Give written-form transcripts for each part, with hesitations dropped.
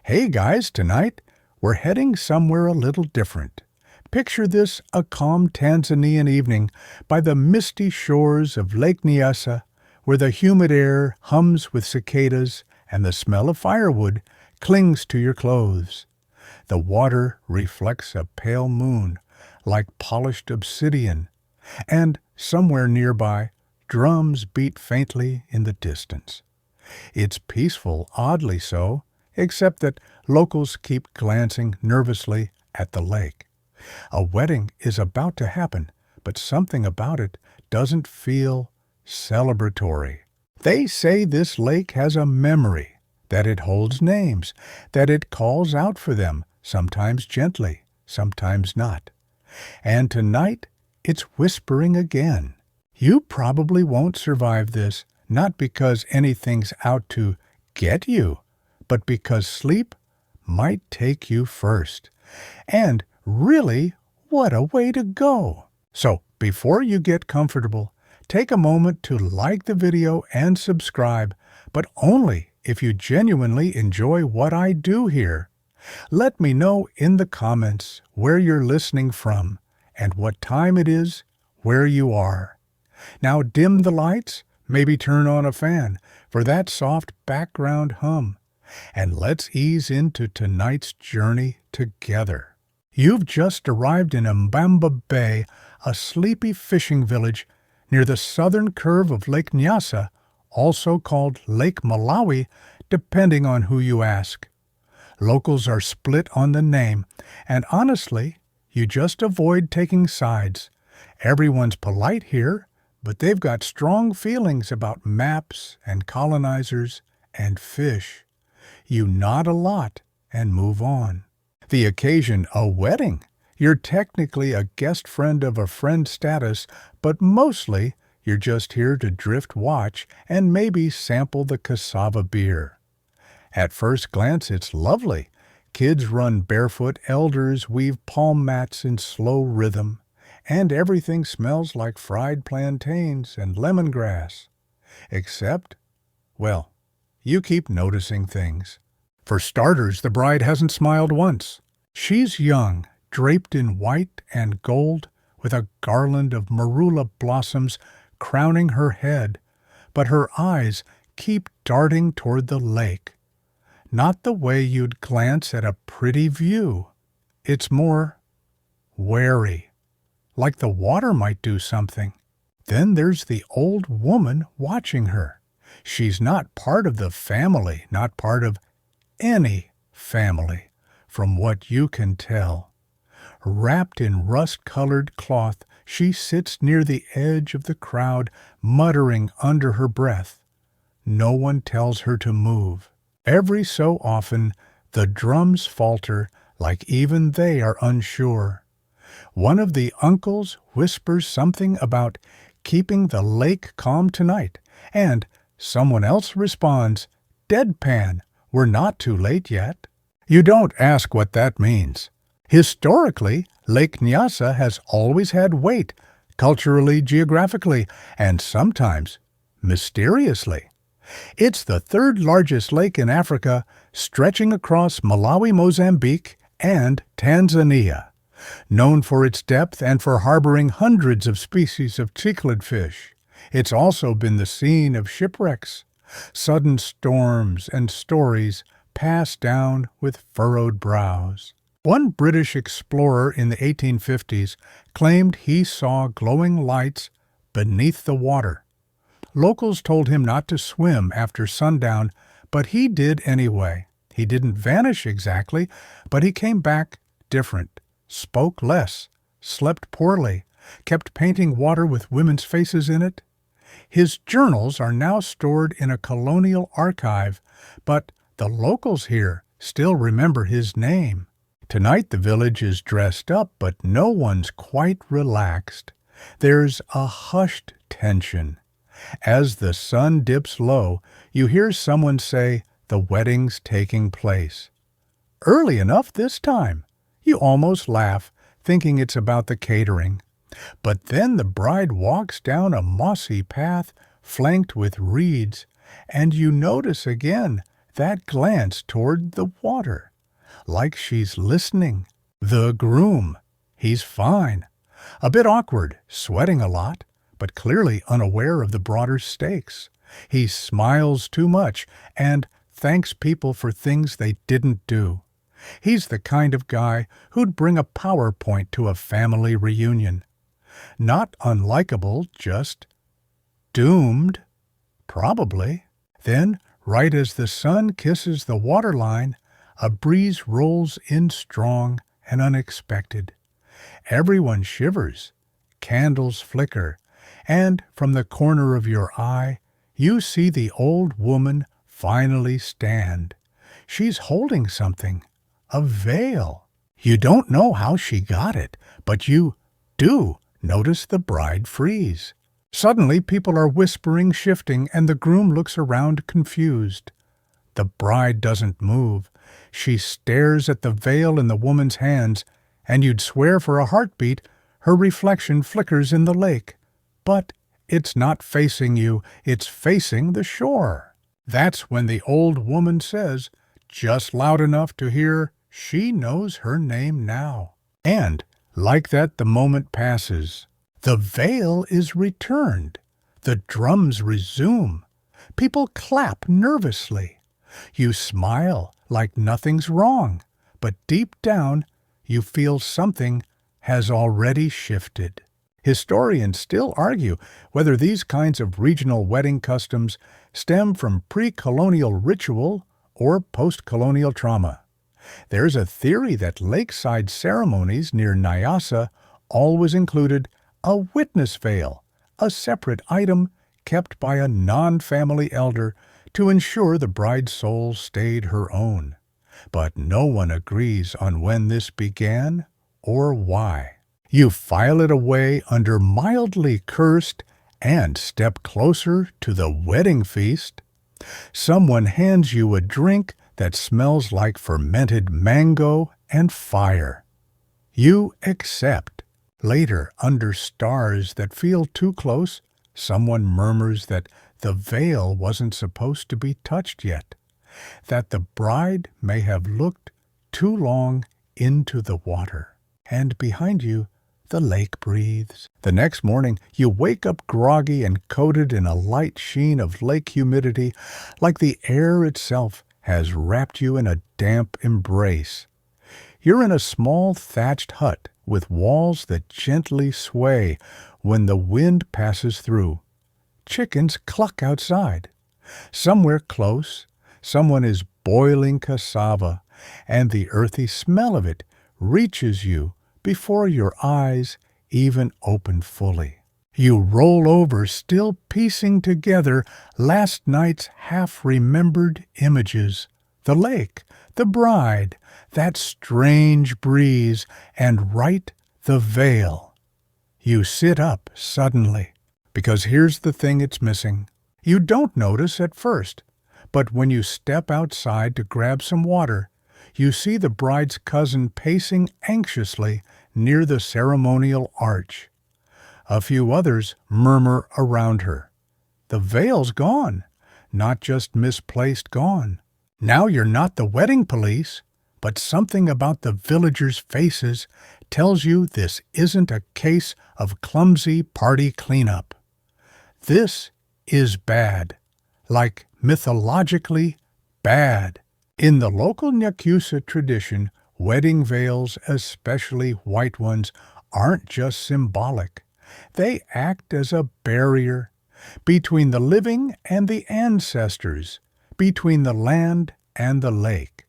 Hey guys, tonight we're heading somewhere a little different. Picture this a calm Tanzanian evening by the misty shores of Lake Nyasa, where the humid air hums with cicadas and the smell of firewood clings to your clothes. The water reflects a pale moon, like polished obsidian, and somewhere nearby, drums beat faintly in the distance. It's peaceful, oddly so, except that locals keep glancing nervously at the lake. A wedding is about to happen, but something about it doesn't feel celebratory. They say this lake has a memory, that it holds names, that it calls out for them, sometimes gently, sometimes not. And tonight, it's whispering again. You probably won't survive this, not because anything's out to get you, but because sleep might take you first. And really, what a way to go! So, before you get comfortable, take a moment to like the video and subscribe, but only if you genuinely enjoy what I do here. Let me know in the comments where you're listening from and what time it is where you are. Now dim the lights, maybe turn on a fan for that soft background hum, and let's ease into tonight's journey together. You've just arrived in Mbamba Bay, a sleepy fishing village near the southern curve of Lake Nyasa, also called Lake Malawi, depending on who you ask. Locals are split on the name, and honestly, you just avoid taking sides. Everyone's polite here, but they've got strong feelings about maps and colonizers and fish. You nod a lot and move on. The occasion, a wedding. You're technically a guest friend of a friend status, but mostly you're just here to drift watch and maybe sample the cassava beer. At first glance, it's lovely. Kids run barefoot, elders weave palm mats in slow rhythm, and everything smells like fried plantains and lemongrass. Except, well, you keep noticing things. For starters, the bride hasn't smiled once. She's young, draped in white and gold, with a garland of marula blossoms crowning her head, but her eyes keep darting toward the lake. Not the way you'd glance at a pretty view. It's more wary, like the water might do something. Then there's the old woman watching her. She's not part of the family, not part of any family, from what you can tell. Wrapped in rust-colored cloth, she sits near the edge of the crowd, muttering under her breath. No one tells her to move. Every so often, the drums falter, like even they are unsure. One of the uncles whispers something about keeping the lake calm tonight, and someone else responds, deadpan, we're not too late yet. You don't ask what that means. Historically, Lake Nyasa has always had weight, culturally, geographically, and sometimes mysteriously. It's the third largest lake in Africa, stretching across Malawi, Mozambique, and Tanzania. Known for its depth and for harboring hundreds of species of cichlid fish, it's also been the scene of shipwrecks, sudden storms, and stories passed down with furrowed brows. One British explorer in the 1850s claimed he saw glowing lights beneath the water. Locals told him not to swim after sundown, but he did anyway. He didn't vanish exactly, but he came back different, spoke less, slept poorly, kept painting water with women's faces in it. His journals are now stored in a colonial archive, but the locals here still remember his name. Tonight the village is dressed up, but no one's quite relaxed. There's a hushed tension. As the sun dips low, you hear someone say, the wedding's taking place. Early enough this time. You almost laugh, thinking it's about the catering. But then the bride walks down a mossy path flanked with reeds, and you notice again that glance toward the water, like she's listening. The groom, he's fine. A bit awkward, sweating a lot, but clearly unaware of the broader stakes. He smiles too much and thanks people for things they didn't do. He's the kind of guy who'd bring a PowerPoint to a family reunion. Not unlikable, just doomed. Probably. Then, right as the sun kisses the waterline, a breeze rolls in strong and unexpected. Everyone shivers. Candles flicker, and from the corner of your eye, you see the old woman finally stand. She's holding something. A veil. You don't know how she got it, but you do notice the bride freeze. Suddenly, people are whispering, shifting, and the groom looks around confused. The bride doesn't move. She stares at the veil in the woman's hands, and you'd swear for a heartbeat her reflection flickers in the lake. But it's not facing you, it's facing the shore. That's when the old woman says, just loud enough to hear she knows her name now. And, like that, the moment passes. The veil is returned. The drums resume. People clap nervously. You smile like nothing's wrong, but deep down you feel something has already shifted. Historians still argue whether these kinds of regional wedding customs stem from pre-colonial ritual or post-colonial trauma. There's a theory that lakeside ceremonies near Nyasa always included a witness veil, a separate item kept by a non-family elder to ensure the bride's soul stayed her own. But no one agrees on when this began or why. You file it away under mildly cursed and step closer to the wedding feast. Someone hands you a drink that smells like fermented mango and fire. You accept. Later, under stars that feel too close, someone murmurs that the veil wasn't supposed to be touched yet, that the bride may have looked too long into the water. And behind you, the lake breathes. The next morning, you wake up groggy and coated in a light sheen of lake humidity, like the air itself has wrapped you in a damp embrace. You're in a small thatched hut with walls that gently sway when the wind passes through. Chickens cluck outside. Somewhere close, someone is boiling cassava, and the earthy smell of it reaches you before your eyes even open fully. You roll over, still piecing together last night's half-remembered images. The lake, the bride, that strange breeze, and right the veil. You sit up suddenly, because here's the thing it's missing. You don't notice at first, but when you step outside to grab some water, you see the bride's cousin pacing anxiously near the ceremonial arch. A few others murmur around her. The veil's gone, not just misplaced gone. Now you're not the wedding police, but something about the villagers' faces tells you this isn't a case of clumsy party cleanup. This is bad, like mythologically bad. In the local Nyakusa tradition, wedding veils, especially white ones, aren't just symbolic. They act as a barrier between the living and the ancestors, between the land and the lake,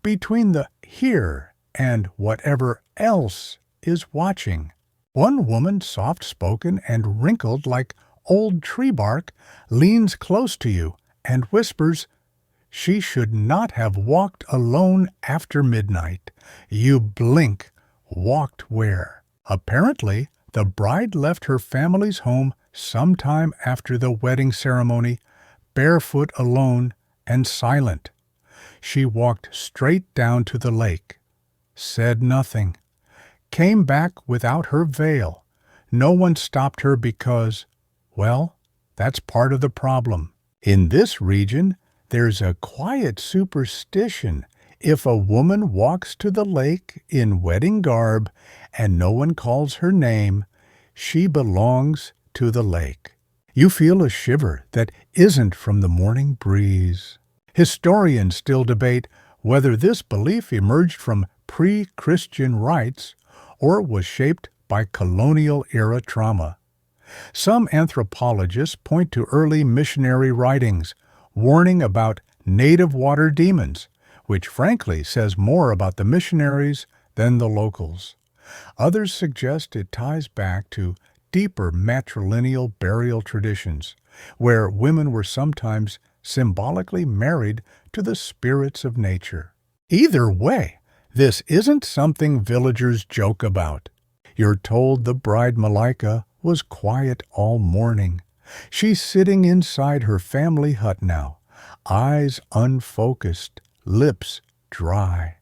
between the here and whatever else is watching. One woman, soft-spoken and wrinkled like old tree bark, leans close to you and whispers, "She should not have walked alone after midnight." You blink. Walked where? Apparently, the bride left her family's home sometime after the wedding ceremony, barefoot, alone, and silent. She walked straight down to the lake, said nothing, came back without her veil. No one stopped her because, well, that's part of the problem. In this region, There's a quiet superstition. If a woman walks to the lake in wedding garb and no one calls her name, she belongs to the lake. You feel a shiver that isn't from the morning breeze. Historians still debate whether this belief emerged from pre-Christian rites or was shaped by colonial-era trauma. Some anthropologists point to early missionary writings warning about native water demons, which frankly says more about the missionaries than the locals. Others suggest it ties back to deeper matrilineal burial traditions, where women were sometimes symbolically married to the spirits of nature. Either way, this isn't something villagers joke about. You're told the bride Malika was quiet all morning. She's sitting inside her family hut now, eyes unfocused, lips dry.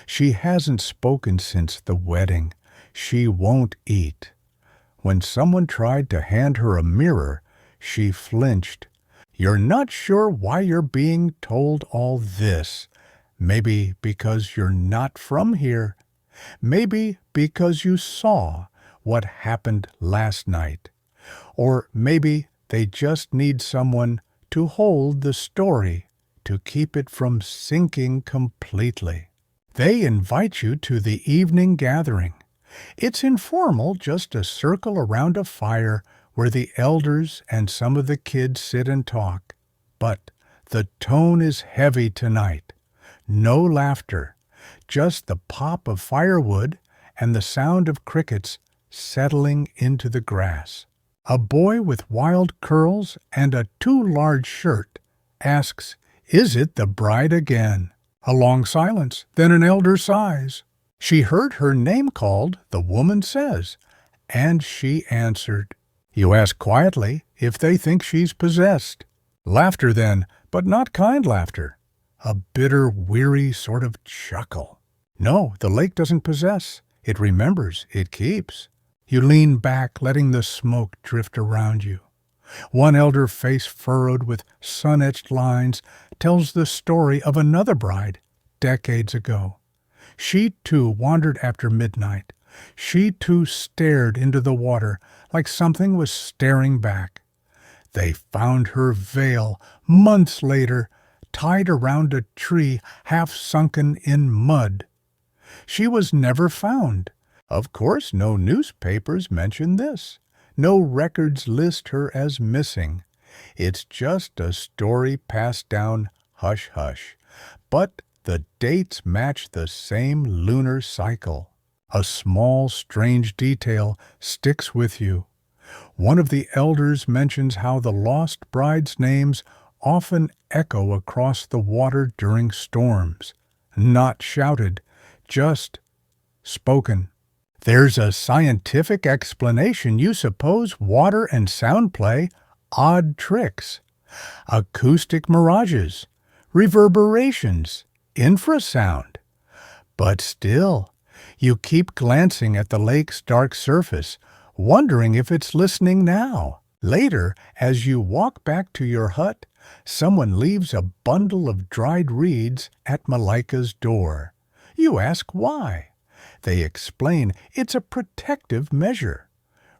She hasn't spoken since the wedding. She won't eat. When someone tried to hand her a mirror, she flinched. You're not sure why you're being told all this. Maybe because you're not from here. Maybe because you saw what happened last night. Or maybe they just need someone to hold the story, to keep it from sinking completely. They invite you to the evening gathering. It's informal, just a circle around a fire where the elders and some of the kids sit and talk. But the tone is heavy tonight. No laughter, just the pop of firewood and the sound of crickets settling into the grass. A boy with wild curls and a too large shirt asks, "Is it the bride again?" A long silence, then an elder sighs. She heard her name called, the woman says, and she answered. You ask quietly if they think she's possessed. Laughter then, but not kind laughter. A bitter, weary sort of chuckle. No, the lake doesn't possess. It remembers, it keeps. You lean back, letting the smoke drift around you. One elder, face furrowed with sun-etched lines, tells the story of another bride decades ago. She too wandered after midnight. She too stared into the water like something was staring back. They found her veil months later, tied around a tree half sunken in mud. She was never found. Of course, no newspapers mention this. No records list her as missing. It's just a story passed down hush-hush. But the dates match the same lunar cycle. A small, strange detail sticks with you. One of the elders mentions how the lost bride's names often echo across the water during storms. Not shouted, just spoken. There's a scientific explanation. You suppose water and sound play odd tricks. Acoustic mirages, reverberations, infrasound. But still, you keep glancing at the lake's dark surface, wondering if it's listening now. Later, as you walk back to your hut, someone leaves a bundle of dried reeds at Malika's door. You ask why. They explain it's a protective measure.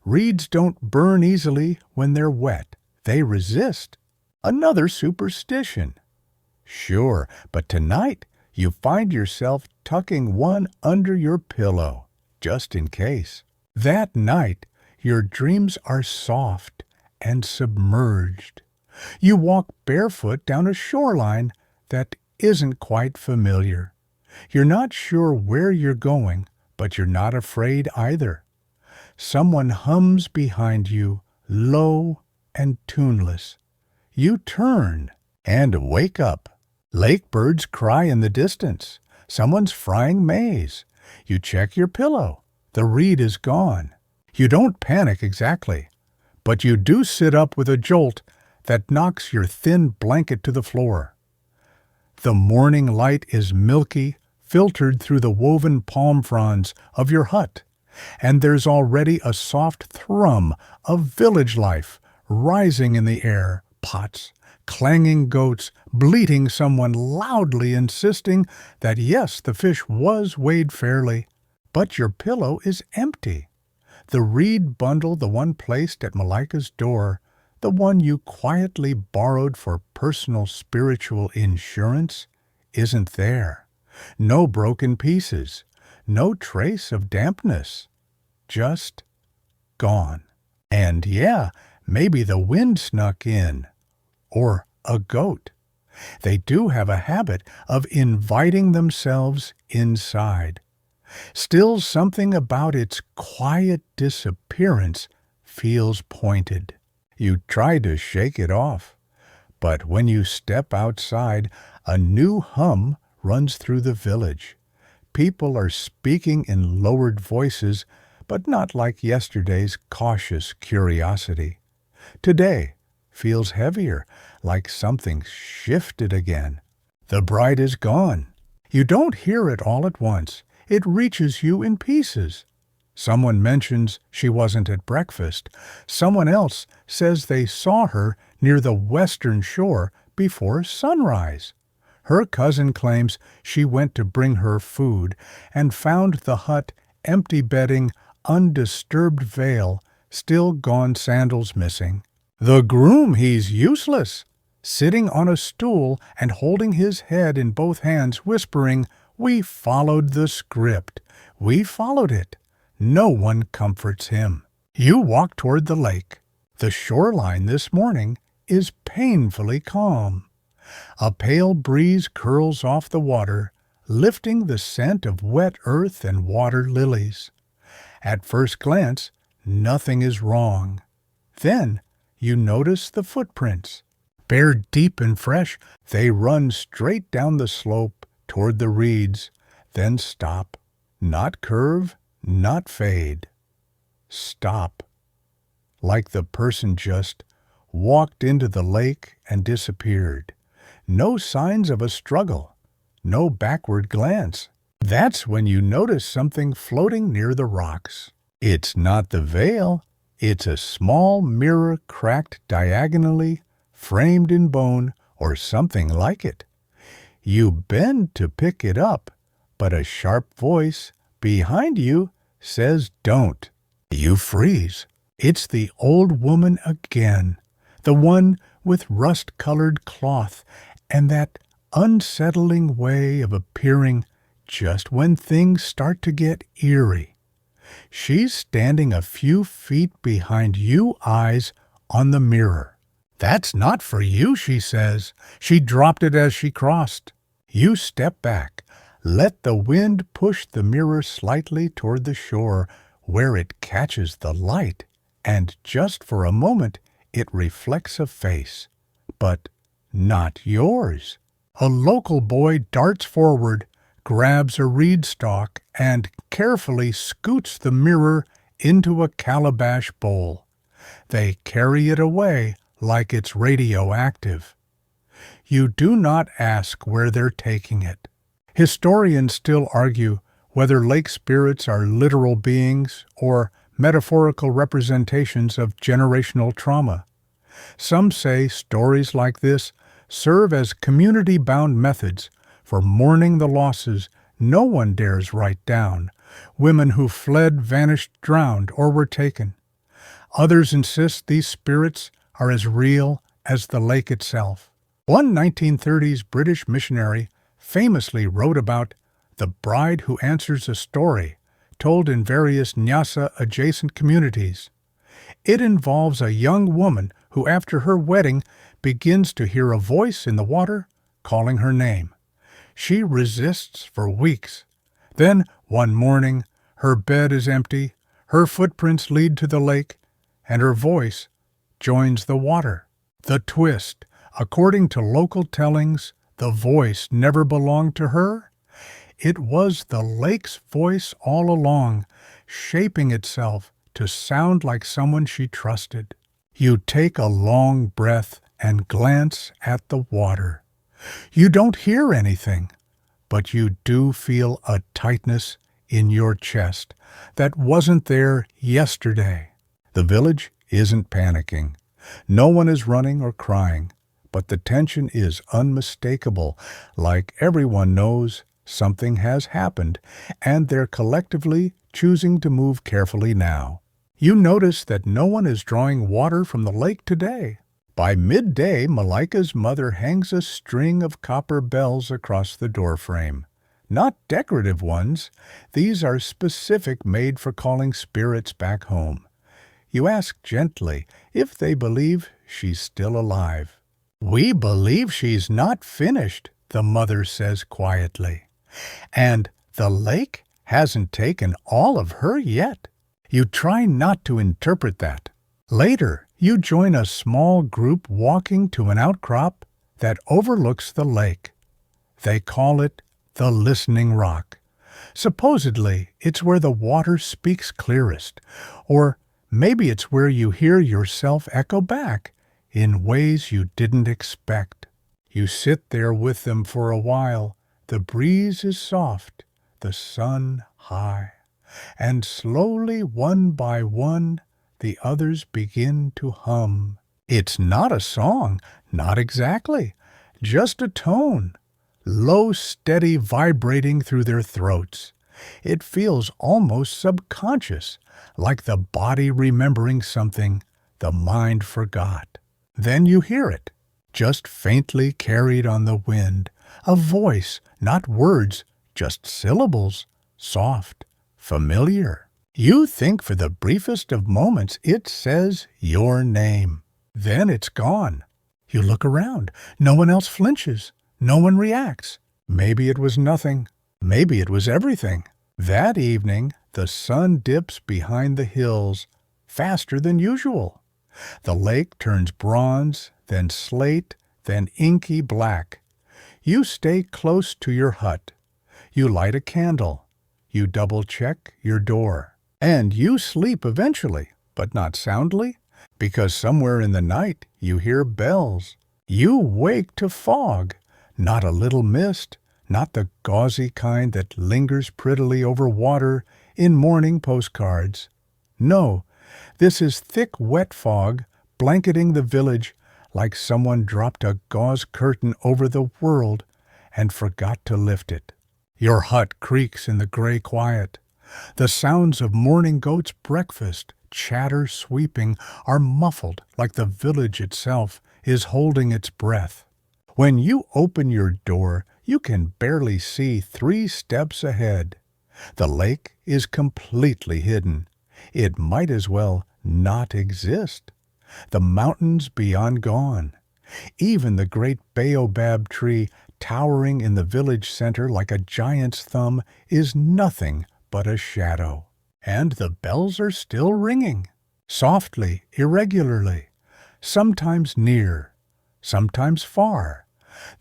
Reeds don't burn easily when they're wet. They resist. Another superstition. Sure, but tonight you find yourself tucking one under your pillow, just in case. That night, your dreams are soft and submerged. You walk barefoot down a shoreline that isn't quite familiar. You're not sure where you're going, but you're not afraid either. Someone hums behind you, low and tuneless. You turn and wake up. Lake birds cry in the distance. Someone's frying maize. You check your pillow. The reed is gone. You don't panic exactly, but you do sit up with a jolt that knocks your thin blanket to the floor. The morning light is milky, filtered through the woven palm fronds of your hut, and there's already a soft thrum of village life rising in the air. Pots, clanging goats, bleating someone loudly insisting that yes, the fish was weighed fairly, but your pillow is empty. The reed bundle, the one placed at Malika's door, the one you quietly borrowed for personal spiritual insurance, isn't there. No broken pieces, no trace of dampness, just gone. And yeah, maybe the wind snuck in, or a goat. They do have a habit of inviting themselves inside. Still, something about its quiet disappearance feels pointed. You try to shake it off, but when you step outside, a new hum runs through the village. People are speaking in lowered voices, but not like yesterday's cautious curiosity. Today feels heavier, like something shifted again. The bride is gone. You don't hear it all at once. It reaches you in pieces. Someone mentions she wasn't at breakfast. Someone else says they saw her near the western shore before sunrise. Her cousin claims she went to bring her food and found the hut empty bedding, undisturbed veil, still gone sandals missing. The groom, he's useless, sitting on a stool and holding his head in both hands, whispering, "We followed the script. We followed it." No one comforts him. You walk toward the lake. The shoreline this morning is painfully calm. A pale breeze curls off the water, lifting the scent of wet earth and water lilies. At first glance, nothing is wrong. Then you notice the footprints. Bare deep and fresh, they run straight down the slope toward the reeds, then stop. Not curve, not fade. Stop. Like the person just walked into the lake and disappeared. No signs of a struggle. No backward glance. That's when you notice something floating near the rocks. It's not the veil. It's a small mirror cracked diagonally, framed in bone, or something like it. You bend to pick it up, but a sharp voice behind you says don't. You freeze. It's the old woman again, the one with rust-colored cloth and that unsettling way of appearing just when things start to get eerie. She's standing a few feet behind you eyes on the mirror. "That's not for you," she says. She dropped it as she crossed. You step back. Let the wind push the mirror slightly toward the shore, where it catches the light, and just for a moment it reflects a face. But not yours. A local boy darts forward, grabs a reed stalk, and carefully scoots the mirror into a calabash bowl. They carry it away like it's radioactive. You do not ask where they're taking it. Historians still argue whether lake spirits are literal beings or metaphorical representations of generational trauma. Some say stories like this serve as community-bound methods for mourning the losses no one dares write down, women who fled, vanished, drowned, or were taken. Others insist these spirits are as real as the lake itself. One 1930s British missionary famously wrote about the bride who answers a story told in various Nyasa-adjacent communities. It involves a young woman who, after her wedding, begins to hear a voice in the water calling her name. She resists for weeks. Then, one morning, her bed is empty, her footprints lead to the lake, and her voice joins the water. The twist: according to local tellings, the voice never belonged to her. It was the lake's voice all along, shaping itself to sound like someone she trusted. You take a long breath and glance at the water. You don't hear anything, but you do feel a tightness in your chest that wasn't there yesterday. The village isn't panicking. No one is running or crying, but the tension is unmistakable, like everyone knows something has happened, and they're collectively choosing to move carefully now. You notice that no one is drawing water from the lake today. By midday, Malika's mother hangs a string of copper bells across the doorframe. Not decorative ones. These are specific, made for calling spirits back home. You ask gently if they believe she's still alive. "We believe she's not finished," the mother says quietly. "And the lake hasn't taken all of her yet." You try not to interpret that. Later, you join a small group walking to an outcrop that overlooks the lake. They call it the Listening Rock. Supposedly, it's where the water speaks clearest, or maybe it's where you hear yourself echo back in ways you didn't expect. You sit there with them for a while. The breeze is soft, the sun high, and slowly, one by one, the others begin to hum. It's not a song, not exactly, just a tone, low, steady, vibrating through their throats. It feels almost subconscious, like the body remembering something the mind forgot. Then you hear it, just faintly carried on the wind, a voice, not words, just syllables, soft, familiar. You think for the briefest of moments it says your name. Then it's gone. You look around. No one else flinches. No one reacts. Maybe it was nothing. Maybe it was everything. That evening, the sun dips behind the hills faster than usual. The lake turns bronze, then slate, then inky black. You stay close to your hut. You light a candle. You double-check your door. And you sleep eventually, but not soundly, because somewhere in the night you hear bells. You wake to fog, not a little mist, not the gauzy kind that lingers prettily over water in morning postcards. No, this is thick, wet fog blanketing the village like someone dropped a gauze curtain over the world and forgot to lift it. Your hut creaks in the gray quiet. The sounds of morning goats' breakfast, chatter sweeping, are muffled like the village itself is holding its breath. When you open your door, you can barely see 3 steps ahead. The lake is completely hidden. It might as well not exist. The mountains beyond gone. Even the great baobab tree towering in the village center like a giant's thumb is nothing but a shadow. And the bells are still ringing, softly, irregularly, sometimes near, sometimes far,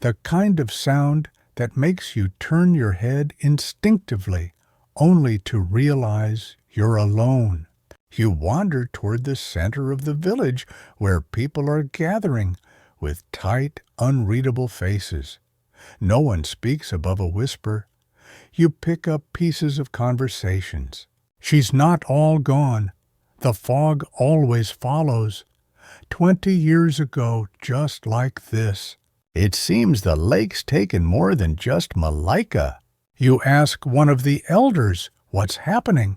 the kind of sound that makes you turn your head instinctively, only to realize you're alone. You wander toward the center of the village where people are gathering with tight, unreadable faces. No one speaks above a whisper. You pick up pieces of conversations. She's not all gone. The fog always follows. 20 years ago, just like this. It seems the lake's taken more than just Malika. You ask one of the elders what's happening.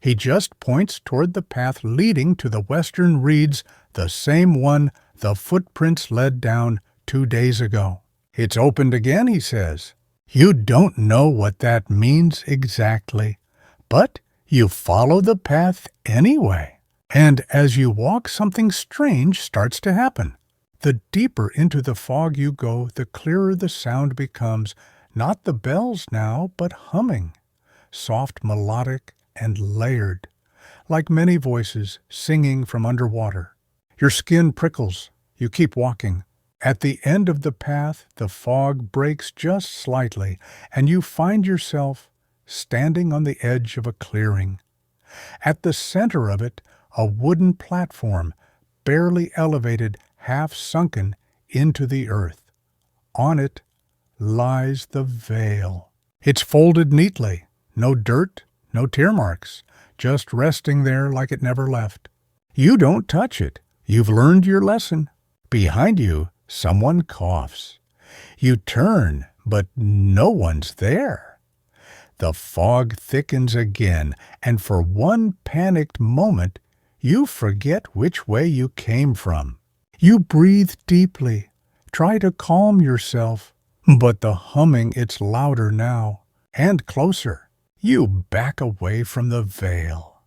He just points toward the path leading to the western reeds, the same one the footprints led down 2 days ago. It's opened again, he says. You don't know what that means exactly, but you follow the path anyway. And as you walk, something strange starts to happen. The deeper into the fog you go, the clearer the sound becomes, not the bells now, but humming, soft, melodic, and layered, like many voices singing from underwater. Your skin prickles. You keep walking. At the end of the path, the fog breaks just slightly, and you find yourself standing on the edge of a clearing. At the center of it, a wooden platform, barely elevated, half sunken into the earth. On it lies the veil. It's folded neatly, no dirt, no tear marks, just resting there like it never left. You don't touch it. You've learned your lesson. Behind you, Someone coughs. You turn, but no one's there. The fog thickens again, and for one panicked moment, you forget which way you came from. You breathe deeply, try to calm yourself, but the humming it's louder now, and closer. You back away from the veil.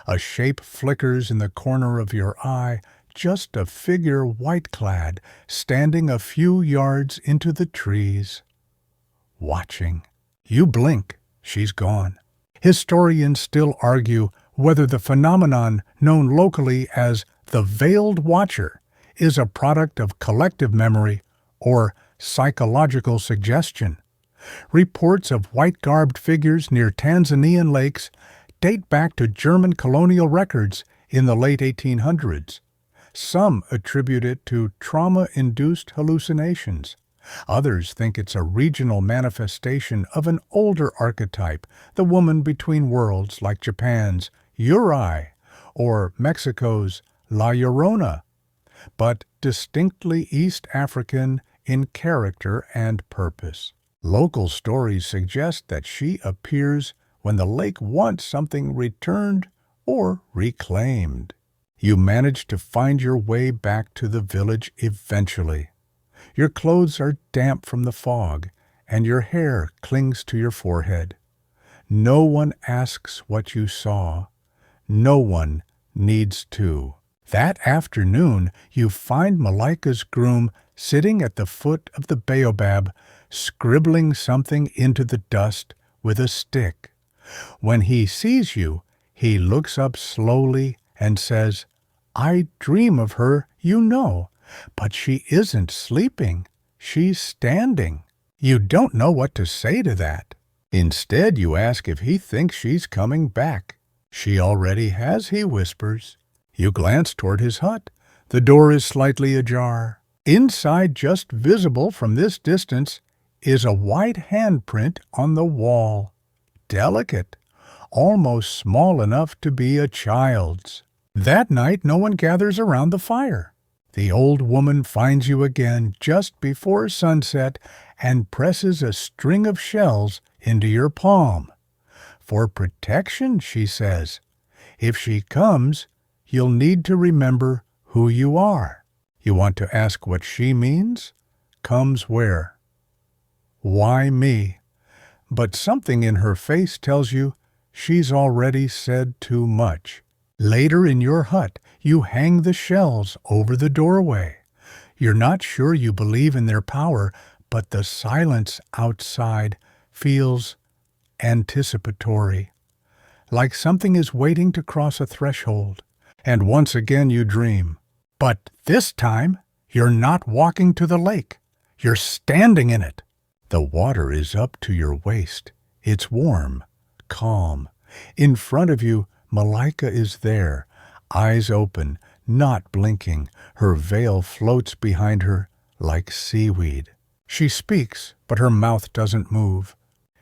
A shape flickers in the corner of your eye, just a figure white-clad, standing a few yards into the trees. Watching. You blink, she's gone. Historians still argue whether the phenomenon known locally as the Veiled Watcher is a product of collective memory or psychological suggestion. Reports of white-garbed figures near Tanzanian lakes date back to German colonial records in the late 1800s. Some attribute it to trauma-induced hallucinations. Others think it's a regional manifestation of an older archetype, the woman between worlds like Japan's Eerie or Mexico's La Llorona, but distinctly East African in character and purpose. Local stories suggest that she appears when the lake wants something returned or reclaimed. You manage to find your way back to the village eventually. Your clothes are damp from the fog, and your hair clings to your forehead. No one asks what you saw. No one needs to. That afternoon, you find Malika's groom sitting at the foot of the baobab, scribbling something into the dust with a stick. When he sees you, he looks up slowly and says, "I dream of her, you know, but she isn't sleeping. She's standing." You don't know what to say to that. Instead, you ask if he thinks she's coming back. "She already has," he whispers. You glance toward his hut. The door is slightly ajar. Inside, just visible from this distance, is a white handprint on the wall. Delicate, almost small enough to be a child's. That night, no one gathers around the fire. The old woman finds you again just before sunset and presses a string of shells into your palm. "For protection," she says. "If she comes, you'll need to remember who you are." You want to ask what she means? Comes where? Why me? But something in her face tells you she's already said too much. Later in your hut, you hang the shells over the doorway. You're not sure you believe in their power, but the silence outside feels anticipatory, like something is waiting to cross a threshold. And once again you dream. But this time, you're not walking to the lake. You're standing in it. The water is up to your waist. It's warm, calm. In front of you, Malika is there, eyes open, not blinking. Her veil floats behind her like seaweed. She speaks, but her mouth doesn't move.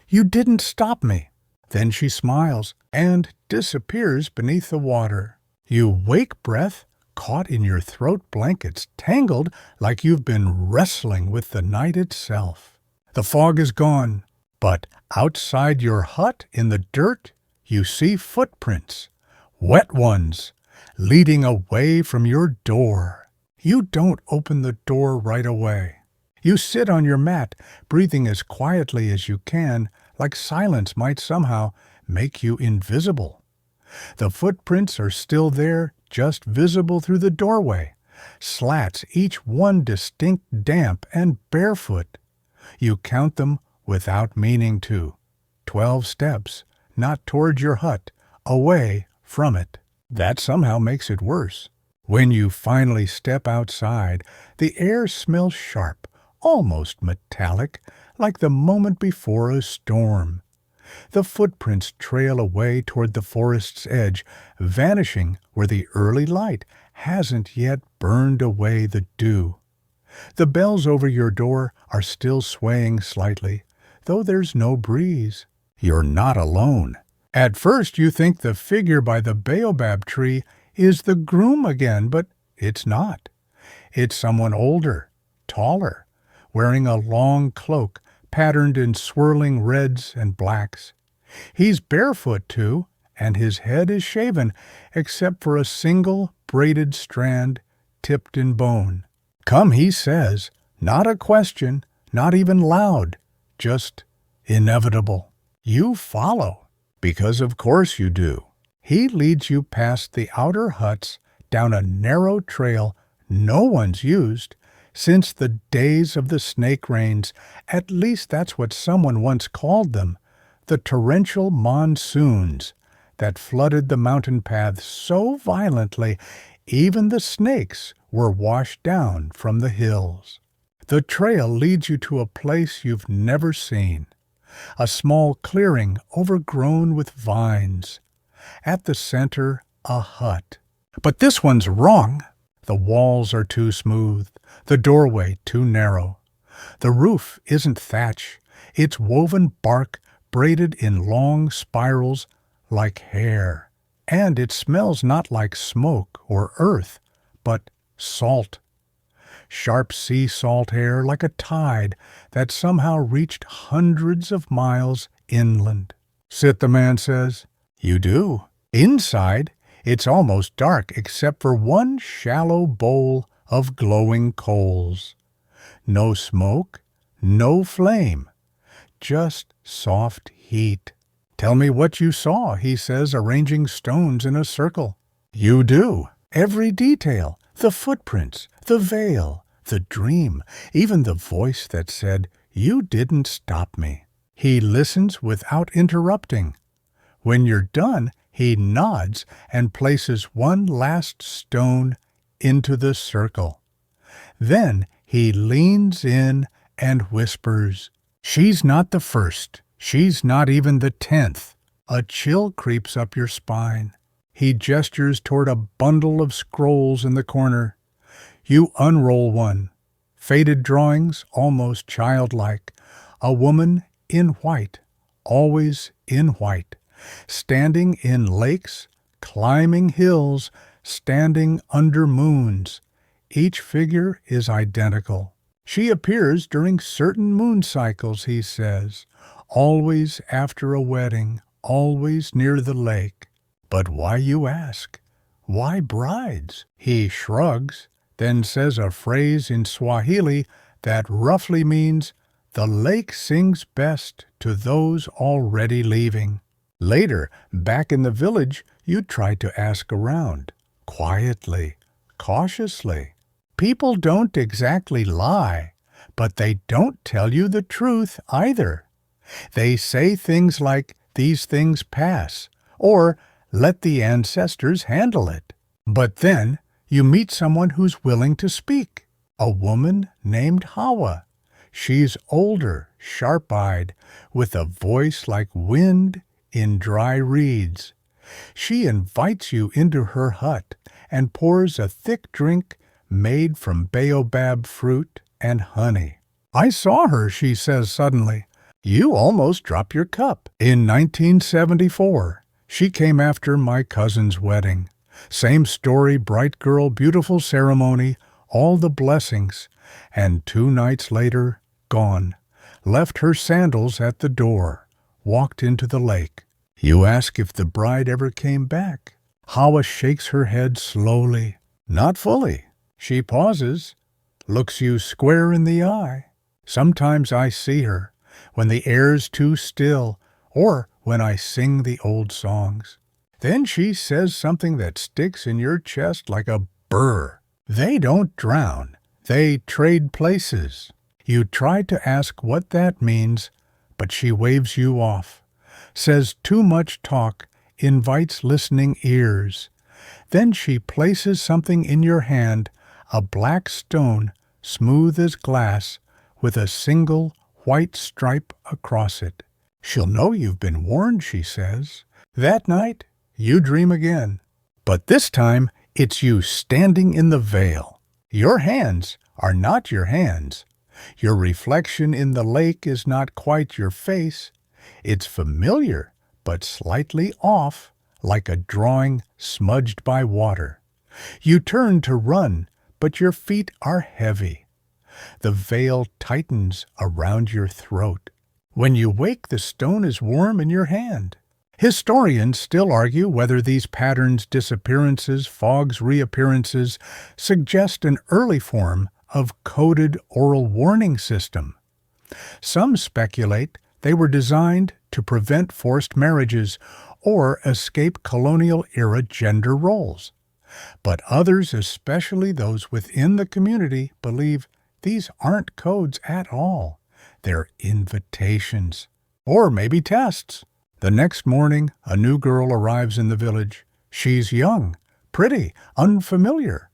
"You didn't stop me." Then she smiles and disappears beneath the water. You wake breath, caught in your throat blankets, tangled like you've been wrestling with the night itself. The fog is gone, but outside your hut in the dirt, you see footprints, wet ones, leading away from your door. You don't open the door right away. You sit on your mat, breathing as quietly as you can, like silence might somehow make you invisible. The footprints are still there, just visible through the doorway, slats, each one distinct, damp, and barefoot. You count them without meaning to. 12 steps, not toward your hut, away from it. That somehow makes it worse. When you finally step outside, the air smells sharp, almost metallic, like the moment before a storm. The footprints trail away toward the forest's edge, vanishing where the early light hasn't yet burned away the dew. The bells over your door are still swaying slightly, though there's no breeze. You're not alone. At first you think the figure by the baobab tree is the groom again, but it's not. It's someone older, taller, wearing a long cloak patterned in swirling reds and blacks. He's barefoot, too, and his head is shaven, except for a single braided strand tipped in bone. Come, he says, not a question, not even loud, just inevitable. You follow, because of course you do. He leads you past the outer huts down a narrow trail no one's used since the days of the snake rains. At least that's what someone once called them, the torrential monsoons that flooded the mountain paths so violently even the snakes were washed down from the hills. The trail leads you to a place you've never seen, a small clearing overgrown with vines. At the center, a hut. But this one's wrong. The walls are too smooth, the doorway too narrow. The roof isn't thatch, it's woven bark braided in long spirals like hair. And it smells not like smoke or earth, but salt. Sharp sea salt air like a tide that somehow reached hundreds of miles inland. Sit, the man says. You do. Inside, it's almost dark except for one shallow bowl of glowing coals. No smoke, no flame, just soft heat. Tell me what you saw, he says, arranging stones in a circle. You do. Every detail, the footprints, the veil, the dream, even the voice that said, "You didn't stop me." He listens without interrupting. When you're done, he nods and places one last stone into the circle. Then he leans in and whispers, "She's not the first. She's not even the 10th. A chill creeps up your spine. He gestures toward a bundle of scrolls in the corner. You unroll one. Faded drawings, almost childlike. A woman in white, always in white. Standing in lakes, climbing hills, standing under moons. Each figure is identical. She appears during certain moon cycles, he says, always after a wedding, always near the lake. But why, you ask? Why brides? He shrugs, then says a phrase in Swahili that roughly means, "The lake sings best to those already leaving." Later, back in the village, you try to ask around, quietly, cautiously. People don't exactly lie, but they don't tell you the truth either. They say things like, "These things pass," or "Let the ancestors handle it." But then you meet someone who's willing to speak, a woman named Hawa. She's older, sharp-eyed, with a voice like wind in dry reeds. She invites you into her hut and pours a thick drink made from baobab fruit and honey. "I saw her," she says suddenly. "You almost dropped your cup." In 1974, she came after my cousin's wedding. Same story, bright girl, beautiful ceremony, all the blessings, and 2 nights later, gone. Left her sandals at the door, walked into the lake. You ask if the bride ever came back. Hawa shakes her head slowly. Not fully. She pauses, looks you square in the eye. Sometimes I see her, when the air's too still, or when I sing the old songs. Then she says something that sticks in your chest like a burr. They don't drown. They trade places. You try to ask what that means, but she waves you off. Says too much talk invites listening ears. Then she places something in your hand, a black stone, smooth as glass, with a single white stripe across it. She'll know you've been warned, she says. That night, you dream again. But this time, it's you standing in the veil. Your hands are not your hands. Your reflection in the lake is not quite your face. It's familiar, but slightly off, like a drawing smudged by water. You turn to run, but your feet are heavy. The veil tightens around your throat. When you wake, the stone is warm in your hand. Historians still argue whether these patterns, disappearances, fogs, reappearances suggest an early form of coded oral warning system. Some speculate they were designed to prevent forced marriages or escape colonial-era gender roles. But others, especially those within the community, believe these aren't codes at all. They're invitations. Or maybe tests. The next morning, a new girl arrives in the village. She's young, pretty, unfamiliar.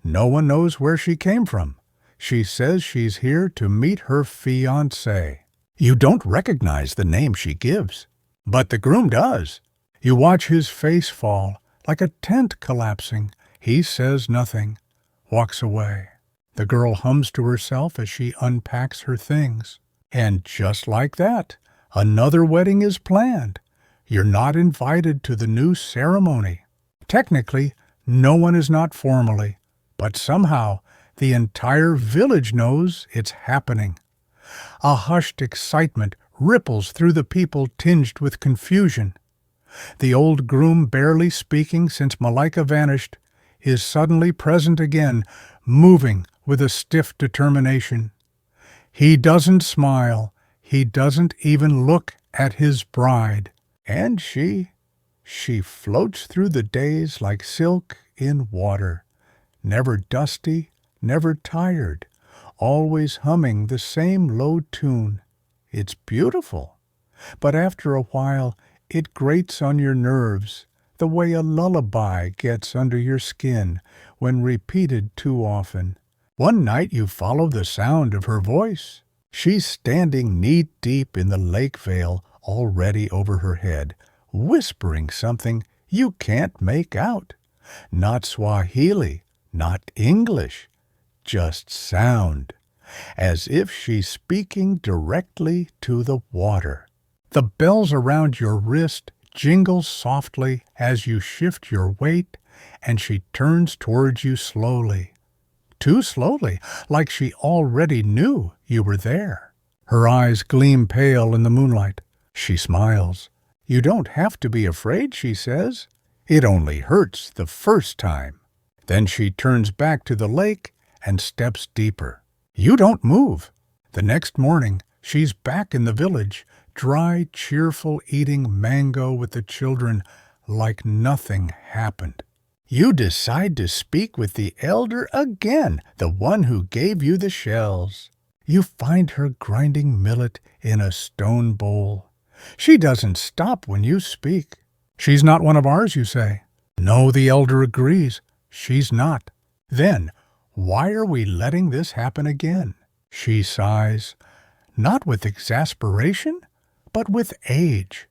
No one knows where she came from. She says she's here to meet her fiancé. You don't recognize the name she gives, but the groom does. You watch his face fall, like a tent collapsing. He says nothing, walks away. The girl hums to herself as she unpacks her things. And just like that, another wedding is planned. You're not invited to the new ceremony. Technically, no one is not formally, but somehow the entire village knows it's happening. A hushed excitement ripples through the people tinged with confusion. The old groom, barely speaking since Malika vanished, is suddenly present again, moving with a stiff determination. He doesn't smile. He doesn't even look at his bride. And she floats through the days like silk in water, never dusty, never tired, always humming the same low tune. It's beautiful, but after a while it grates on your nerves, the way a lullaby gets under your skin when repeated too often. One night you follow the sound of her voice. She's standing knee-deep in the lake veil already over her head, whispering something you can't make out. Not Swahili, not English, just sound, as if she's speaking directly to the water. The bells around your wrist jingle softly as you shift your weight, and she turns towards you slowly. Too slowly, like she already knew you were there. Her eyes gleam pale in the moonlight. She smiles. You don't have to be afraid, she says. It only hurts the first time. Then she turns back to the lake and steps deeper. You don't move. The next morning, she's back in the village, dry, cheerful, eating mango with the children like nothing happened. You decide to speak with the elder again, the one who gave you the shells. You find her grinding millet in a stone bowl. She doesn't stop when you speak. She's not one of ours, you say. No, the elder agrees. She's not. Then, why are we letting this happen again? She sighs, not with exasperation, but with age.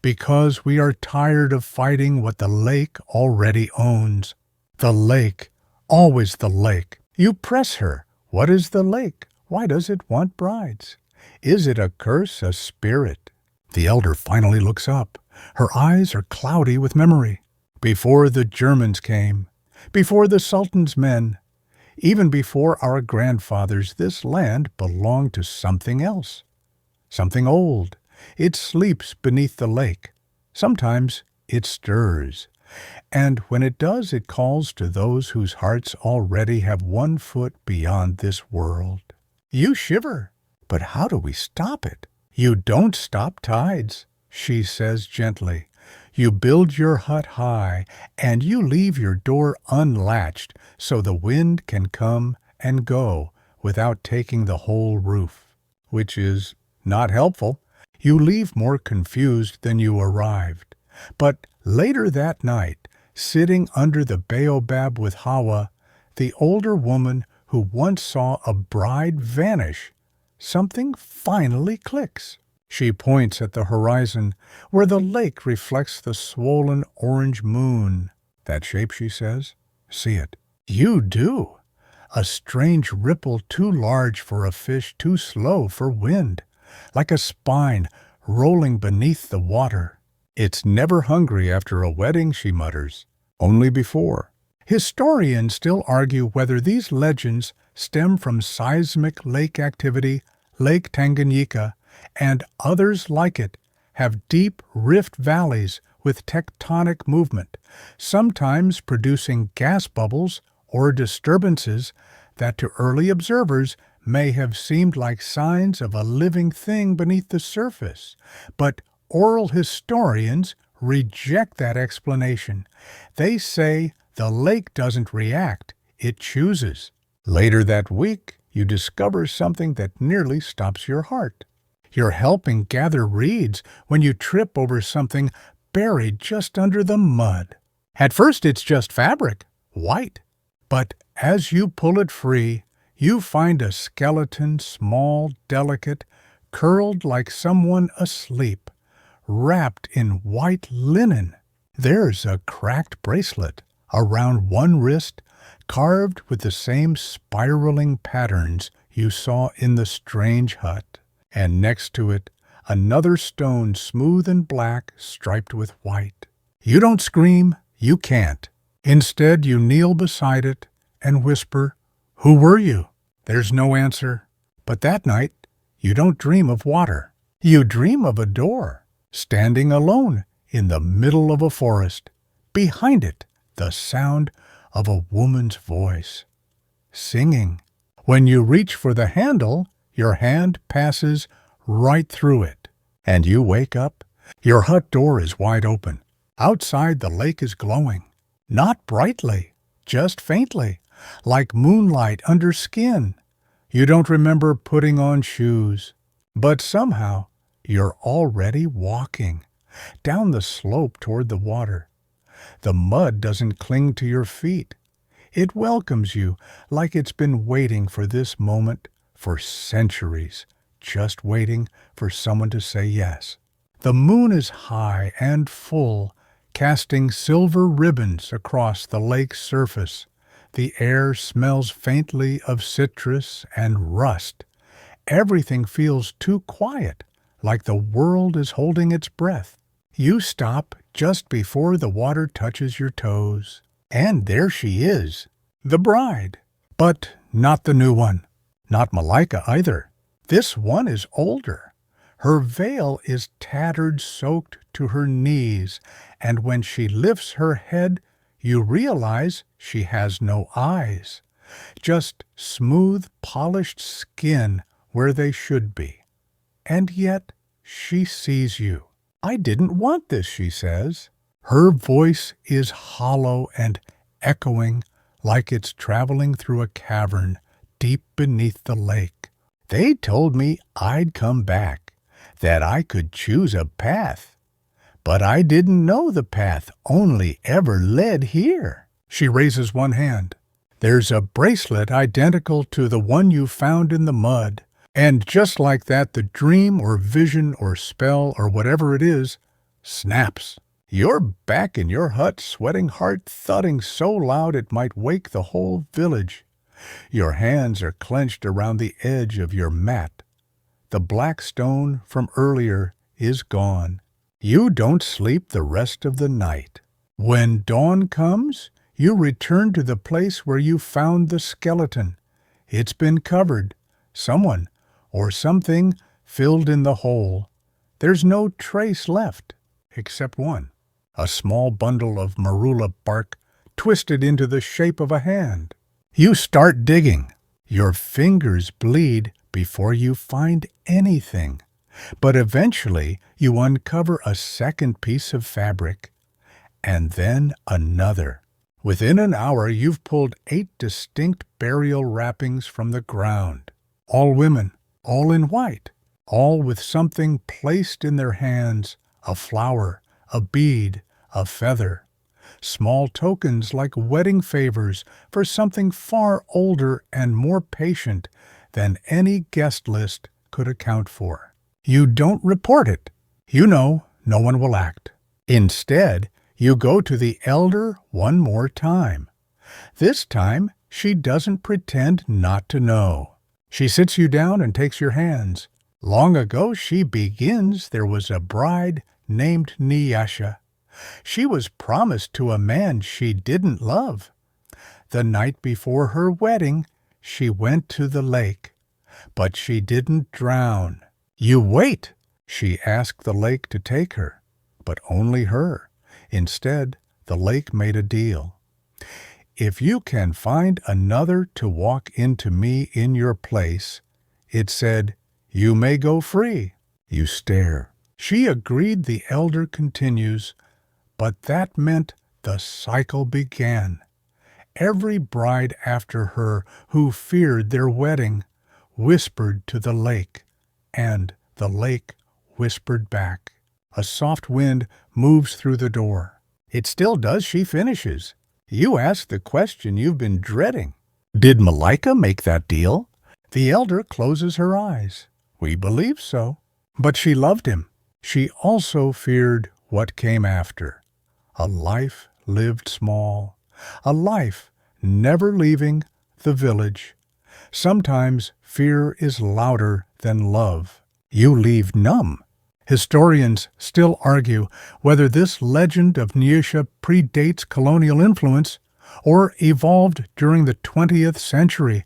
Because we are tired of fighting what the lake already owns. The lake, always the lake. You press her. What is the lake? Why does it want brides? Is it a curse, a spirit? The elder finally looks up. Her eyes are cloudy with memory. Before the Germans came, before the Sultan's men, even before our grandfathers, this land belonged to something else. Something old. It sleeps beneath the lake. Sometimes it stirs. And when it does, it calls to those whose hearts already have 1 foot beyond this world. You shiver. But how do we stop it? You don't stop tides, she says gently. You build your hut high, and you leave your door unlatched so the wind can come and go without taking the whole roof, which is not helpful. You leave more confused than you arrived. But later that night, sitting under the baobab with Hawa, the older woman who once saw a bride vanish, something finally clicks. She points at the horizon, where the lake reflects the swollen orange moon. That shape, she says. See it. You do. A strange ripple too large for a fish, too slow for wind. Like a spine rolling beneath the water. It's never hungry after a wedding, she mutters. Only before. Historians still argue whether these legends stem from seismic lake activity, Lake Tanganyika, and others like it have deep rift valleys with tectonic movement, sometimes producing gas bubbles or disturbances that to early observers may have seemed like signs of a living thing beneath the surface. But oral historians reject that explanation. They say the lake doesn't react, it chooses. Later that week, you discover something that nearly stops your heart. You're helping gather reeds when you trip over something buried just under the mud. At first it's just fabric, white. But as you pull it free, you find a skeleton, small, delicate, curled like someone asleep, wrapped in white linen. There's a cracked bracelet around one wrist, carved with the same spiraling patterns you saw in the strange hut, and next to it, another stone smooth and black striped with white. You don't scream, you can't. Instead, you kneel beside it and whisper, "Who were you?" There's no answer. But that night, you don't dream of water. You dream of a door, standing alone in the middle of a forest. Behind it, the sound of a woman's voice, singing. When you reach for the handle, your hand passes right through it, and you wake up. Your hut door is wide open. Outside, the lake is glowing. Not brightly, just faintly, like moonlight under skin. You don't remember putting on shoes, but somehow you're already walking down the slope toward the water. The mud doesn't cling to your feet. It welcomes you like it's been waiting for this moment for centuries, just waiting for someone to say yes. The moon is high and full, casting silver ribbons across the lake's surface. The air smells faintly of citrus and rust. Everything feels too quiet, like the world is holding its breath. You stop just before the water touches your toes. And there she is, the bride. But not the new one. Not Malika either. This one is older. Her veil is tattered, soaked to her knees, and when she lifts her head, you realize she has no eyes. Just smooth, polished skin where they should be. And yet she sees you. "I didn't want this," she says. Her voice is hollow and echoing like it's traveling through a cavern deep beneath the lake. "They told me I'd come back, that I could choose a path. But I didn't know the path only ever led here." She raises one hand. There's a bracelet identical to the one you found in the mud. And just like that, the dream or vision or spell or whatever it is snaps. You're back in your hut, sweating hard, thudding so loud it might wake the whole village. Your hands are clenched around the edge of your mat. The black stone from earlier is gone. You don't sleep the rest of the night. When dawn comes, you return to the place where you found the skeleton. It's been covered. Someone or something filled in the hole. There's no trace left, except one. A small bundle of marula bark twisted into the shape of a hand. You start digging. Your fingers bleed before you find anything. But eventually you uncover a second piece of fabric, and then another. Within an hour you've pulled 8 distinct burial wrappings from the ground. All women, all in white, all with something placed in their hands, a flower, a bead, a feather. Small tokens like wedding favors for something far older and more patient than any guest list could account for. You don't report it. You know no one will act. Instead, you go to the elder one more time. This time, she doesn't pretend not to know. She sits you down and takes your hands. Long ago, she begins, there was a bride named Nyasha. She was promised to a man she didn't love. The night before her wedding, she went to the lake, but she didn't drown. You wait! She asked the lake to take her, but only her. Instead, the lake made a deal. If you can find another to walk into me in your place, it said, you may go free. You stare. She agreed, the elder continues, but that meant the cycle began. Every bride after her who feared their wedding whispered to the lake, and the lake whispered back. A soft wind moves through the door. It still does, she finishes. You ask the question you've been dreading. Did Malika make that deal? The elder closes her eyes. We believe so. But she loved him. She also feared what came after. A life lived small. A life never leaving the village. Sometimes fear is louder than love. You leave numb. Historians still argue whether this legend of Nyasha predates colonial influence or evolved during the 20th century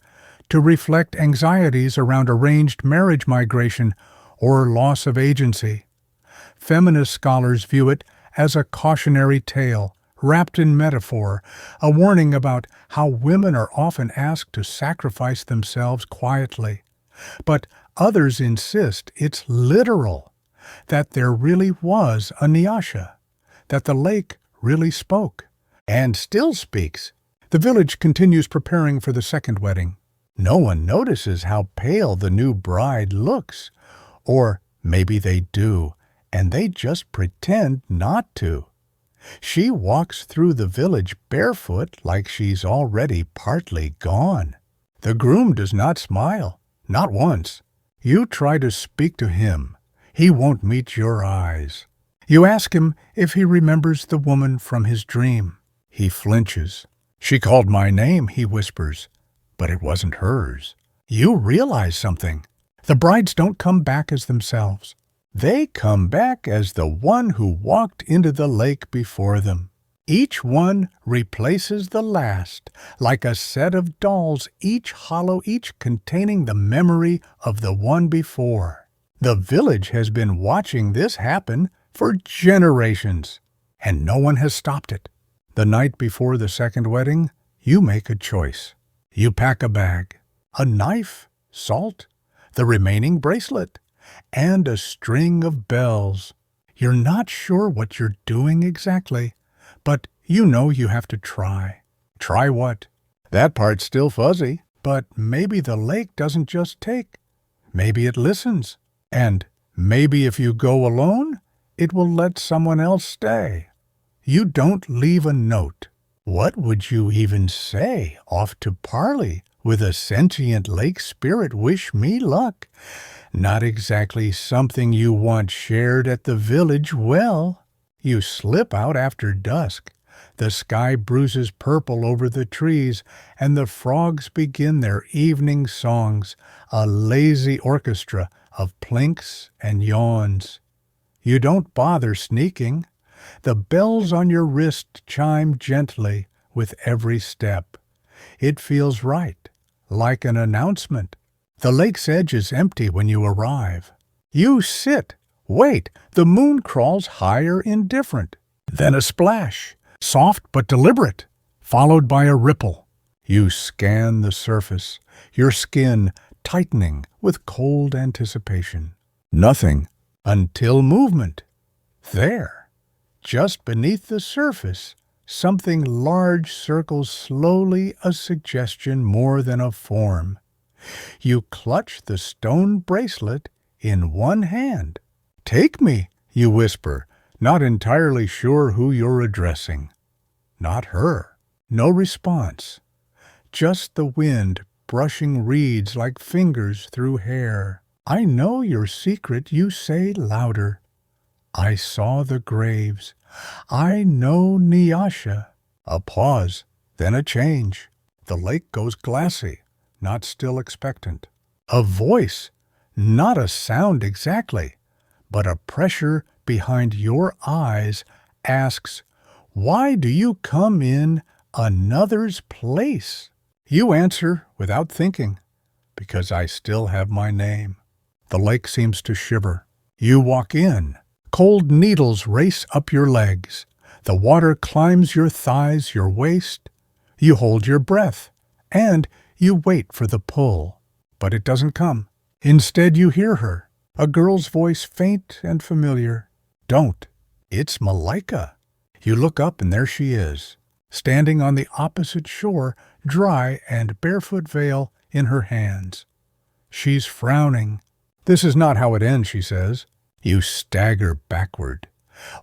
to reflect anxieties around arranged marriage migration or loss of agency. Feminist scholars view it as a cautionary tale wrapped in metaphor, a warning about how women are often asked to sacrifice themselves quietly. But others insist it's literal, that there really was a Nyasha, that the lake really spoke, and still speaks. The village continues preparing for the second wedding. No one notices how pale the new bride looks. Or maybe they do, and they just pretend not to. She walks through the village barefoot like she's already partly gone. The groom does not smile, not once. You try to speak to him. He won't meet your eyes. You ask him if he remembers the woman from his dream. He flinches. She called my name, he whispers, but it wasn't hers. You realize something. The brides don't come back as themselves. They come back as the one who walked into the lake before them. Each one replaces the last, like a set of dolls, each hollow, each containing the memory of the one before. The village has been watching this happen for generations, and no one has stopped it. The night before the second wedding, you make a choice. You pack a bag, a knife, salt, the remaining bracelet, and a string of bells. You're not sure what you're doing exactly, but you know you have to try. Try what? That part's still fuzzy, but maybe the lake doesn't just take. Maybe it listens. And maybe if you go alone, it will let someone else stay. You don't leave a note. What would you even say? Off to parley with a sentient lake spirit, wish me luck. Not exactly something you want shared at the village well. You slip out after dusk. The sky bruises purple over the trees, and the frogs begin their evening songs, a lazy orchestra of plinks and yawns. You don't bother sneaking. The bells on your wrist chime gently with every step. It feels right, like an announcement. The lake's edge is empty when you arrive. You sit. Wait, the moon crawls higher, indifferent. Then a splash, soft but deliberate, followed by a ripple. You scan the surface, your skin tightening with cold anticipation. Nothing until movement. There, just beneath the surface, something large circles slowly, a suggestion more than a form. You clutch the stone bracelet in one hand. Take me, you whisper, not entirely sure who you're addressing. Not her. No response. Just the wind brushing reeds like fingers through hair. I know your secret, you say louder. I saw the graves. I know Nyasha. A pause, then a change. The lake goes glassy, not still expectant. A voice, not a sound exactly, but a pressure behind your eyes asks, why do you come in another's place. You answer without thinking, because I still have my name. The lake seems to shiver. You walk in. Cold needles race up your legs. The water climbs your thighs, your waist. You hold your breath, and you wait for the pull. But it doesn't come. Instead, you hear her, a girl's voice faint and familiar. Don't. It's Malaika. You look up, and there she is, standing on the opposite shore, dry and barefoot veil in her hands. She's frowning. This is not how it ends, she says. You stagger backward.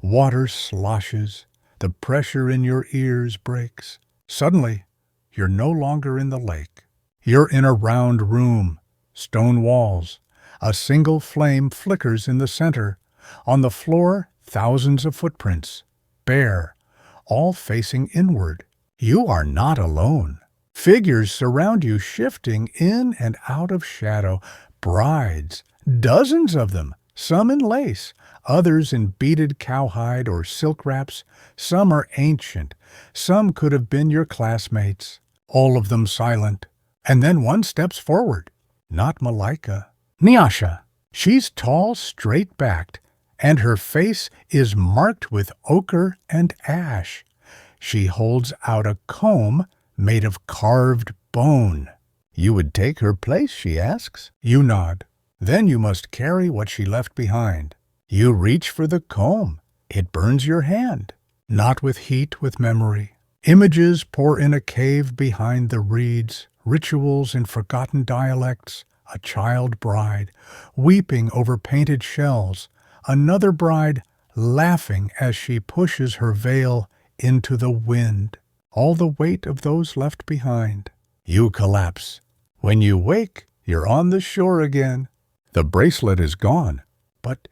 Water sloshes. The pressure in your ears breaks. Suddenly, you're no longer in the lake. You're in a round room, stone walls. A single flame flickers in the center. On the floor, thousands of footprints, bare, all facing inward. You are not alone. Figures surround you, shifting in and out of shadow. Brides, dozens of them, some in lace, others in beaded cowhide or silk wraps. Some are ancient, some could have been your classmates, all of them silent. And then one steps forward. Not Malaika. Nyasha. She's tall, straight-backed, and her face is marked with ochre and ash. She holds out a comb made of carved bone. You would take her place, she asks. You nod. Then you must carry what she left behind. You reach for the comb. It burns your hand. Not with heat, with memory. Images pour in a cave behind the reeds, rituals in forgotten dialects, a child bride, weeping over painted shells, another bride laughing as she pushes her veil into the wind, all the weight of those left behind. You collapse. When you wake, you're on the shore again. The bracelet is gone, but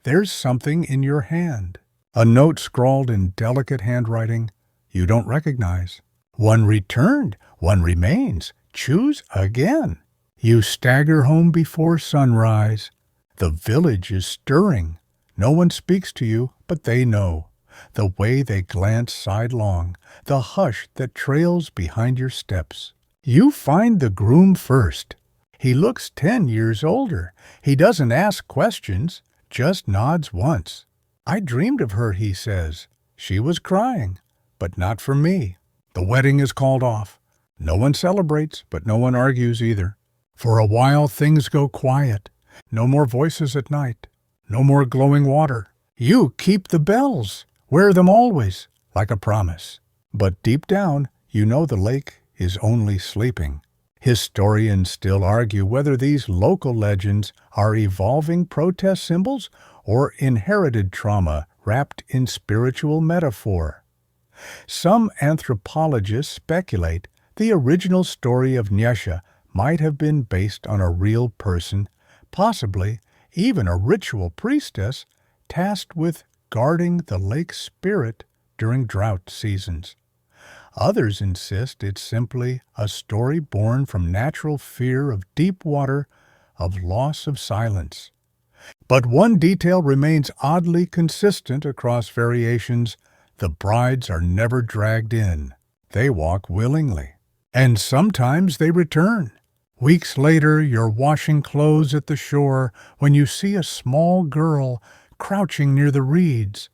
there's something in your hand. A note scrawled in delicate handwriting you don't recognize. One returned, one remains. Choose again. You stagger home before sunrise. The village is stirring. No one speaks to you, but they know. The way they glance sidelong, the hush that trails behind your steps. You find the groom first. He looks 10 years older. He doesn't ask questions, just nods once. I dreamed of her, he says. She was crying, but not for me. The wedding is called off. No one celebrates, but no one argues either. For a while things go quiet. No more voices at night. No more glowing water. You keep the bells. Wear them always, like a promise. But deep down, you know the lake is only sleeping. Historians still argue whether these local legends are evolving protest symbols or inherited trauma wrapped in spiritual metaphor. Some anthropologists speculate the original story of Nyasha might have been based on a real person, possibly even a ritual priestess tasked with guarding the lake's spirit during drought seasons. Others insist it's simply a story born from natural fear of deep water, of loss of silence. But one detail remains oddly consistent across variations. The brides are never dragged in. They walk willingly. And sometimes they return. Weeks later, you're washing clothes at the shore when you see a small girl crouching near the reeds.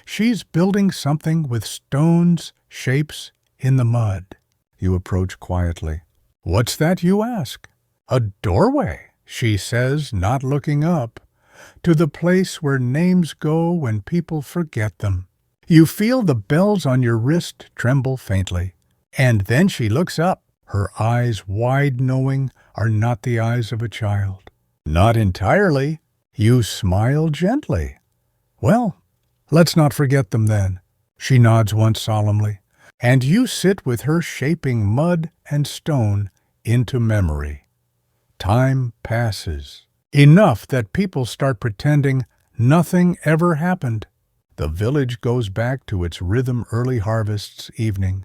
She's building something with stones, shapes, in the mud. You approach quietly. What's that, you ask? A doorway, she says, not looking up, to the place where names go when people forget them. You feel the bells on your wrist tremble faintly. And then she looks up. Her eyes, wide knowing, are not the eyes of a child. Not entirely. You smile gently. Well, let's not forget them then. She nods once solemnly. And you sit with her shaping mud and stone into memory. Time passes. Enough that people start pretending nothing ever happened. The village goes back to its rhythm early harvests evening,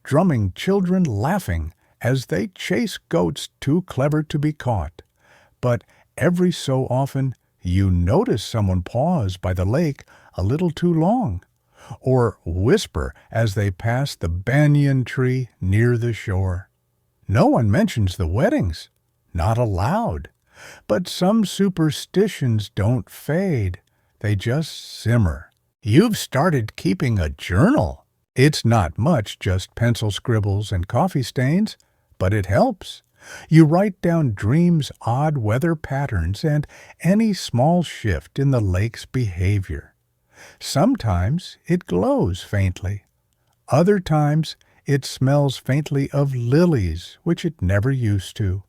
drumming children laughing as they chase goats too clever to be caught. But every so often you notice someone pause by the lake a little too long, or whisper as they pass the banyan tree near the shore. No one mentions the weddings, not allowed. But some superstitions don't fade, they just simmer. You've started keeping a journal. It's not much, just pencil scribbles and coffee stains, but it helps. You write down dreams' odd weather patterns and any small shift in the lake's behavior. Sometimes it glows faintly. Other times it smells faintly of lilies, which it never used to.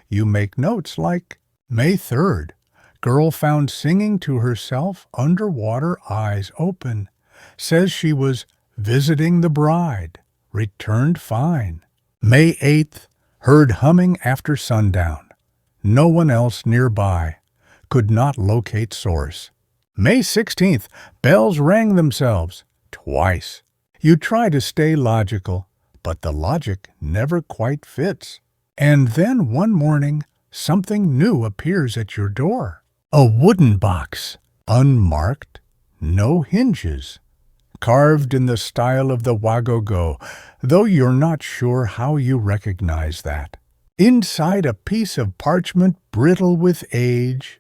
You make notes like May 3rd. Girl found singing to herself underwater, eyes open. Says she was visiting the bride. Returned fine. May 8th. Heard humming after sundown. No one else nearby. Could not locate source. May 16th. Bells rang themselves. Twice. You try to stay logical, but the logic never quite fits. And then one morning, something new appears at your door. A wooden box, unmarked, no hinges, carved in the style of the Wagogo, though you're not sure how you recognize that. Inside a piece of parchment brittle with age,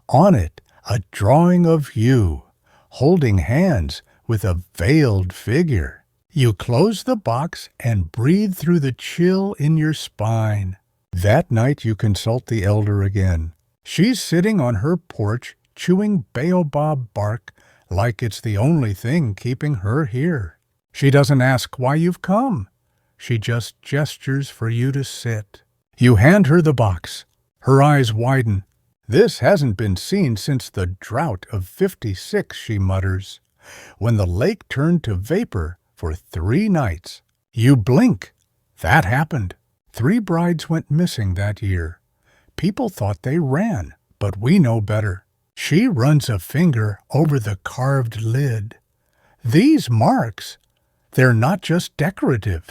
on it a drawing of you, holding hands with a veiled figure. You close the box and breathe through the chill in your spine. That night you consult the elder again. She's sitting on her porch chewing baobab bark like it's the only thing keeping her here. She doesn't ask why you've come. She just gestures for you to sit. You hand her the box. Her eyes widen. This hasn't been seen since the drought of '56, she mutters, when the lake turned to vapor for 3 nights. You blink. That happened. 3 brides went missing that year. People thought they ran, but we know better. She runs a finger over the carved lid. These marks, they're not just decorative.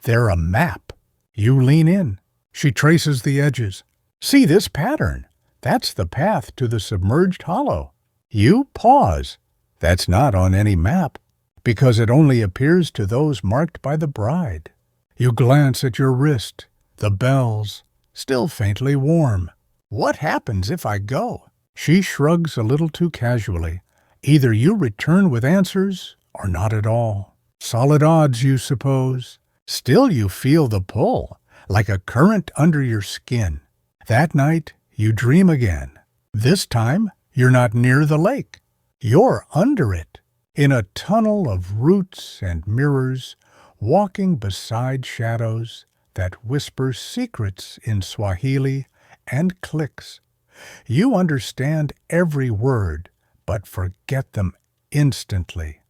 They're a map. You lean in. She traces the edges. See this pattern? That's the path to the submerged hollow. You pause. That's not on any map, because it only appears to those marked by the bride. You glance at your wrist. The bells, still faintly warm. What happens if I go? She shrugs a little too casually. Either you return with answers, or not at all. Solid odds, you suppose. Still you feel the pull, like a current under your skin. That night, you dream again. This time, you're not near the lake. You're under it, in a tunnel of roots and mirrors, walking beside shadows that whisper secrets in Swahili and clicks. You understand every word, but forget them instantly.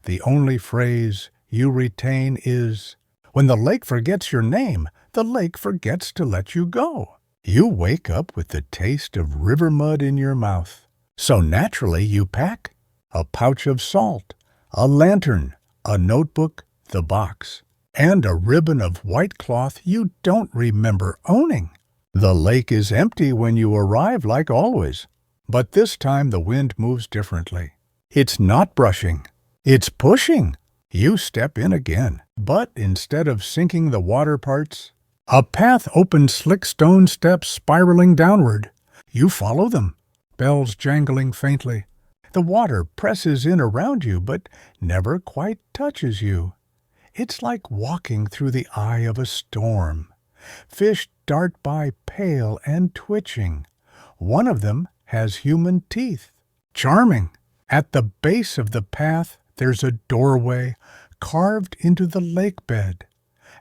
The only phrase you retain is, when the lake forgets your name, the lake forgets to let you go. You wake up with the taste of river mud in your mouth. So naturally you pack a pouch of salt, a lantern, a notebook, the box, and a ribbon of white cloth you don't remember owning. The lake is empty when you arrive, like always. But this time the wind moves differently. It's not brushing. It's pushing. You step in again. But instead of sinking the water parts, a path opens, slick stone steps spiraling downward. You follow them, bells jangling faintly. The water presses in around you, but never quite touches you. It's like walking through the eye of a storm. Fish dart by pale and twitching. One of them has human teeth. Charming. At the base of the path, there's a doorway carved into the lake bed,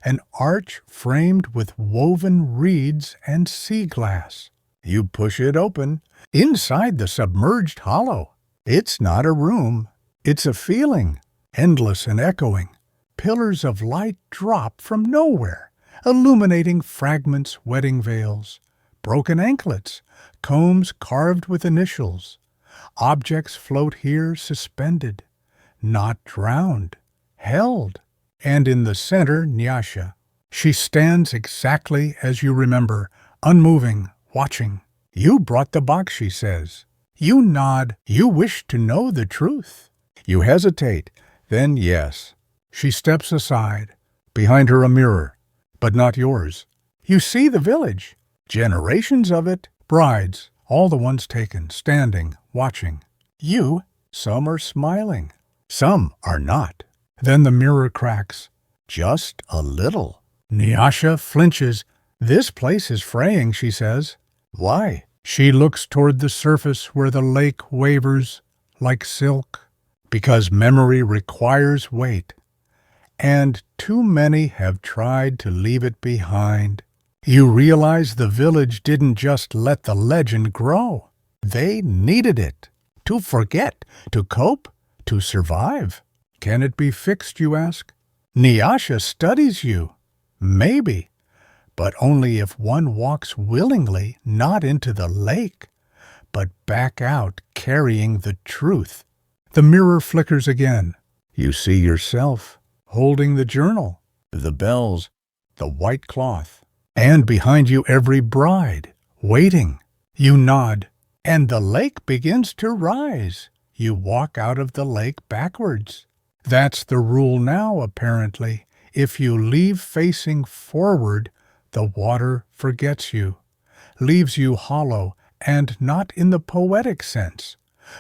an arch framed with woven reeds and sea glass. You push it open. Inside the submerged hollow. It's not a room. It's a feeling, endless and echoing. Pillars of light drop from nowhere, illuminating fragments, wedding veils, broken anklets, combs carved with initials. Objects float here suspended, not drowned, held. And in the center, Nyasha. She stands exactly as you remember, unmoving, watching. You brought the box, she says. You nod. You wish to know the truth. You hesitate. Then yes. She steps aside. Behind her a mirror, but not yours. You see the village. Generations of it. Brides, all the ones taken, standing, watching. You, some are smiling. Some are not. Then the mirror cracks. Just a little. Nyasha flinches. This place is fraying, she says. Why? She looks toward the surface where the lake wavers like silk. Because memory requires weight. And too many have tried to leave it behind. You realize the village didn't just let the legend grow. They needed it. To forget, to cope, to survive. Can it be fixed, you ask? Nyasha studies you. Maybe. But only if one walks willingly, not into the lake, but back out carrying the truth. The mirror flickers again. You see yourself, holding the journal, the bells, the white cloth, and behind you every bride, waiting. You nod, and the lake begins to rise. You walk out of the lake backwards. That's the rule now, apparently. If you leave facing forward, the water forgets you, leaves you hollow, and not in the poetic sense,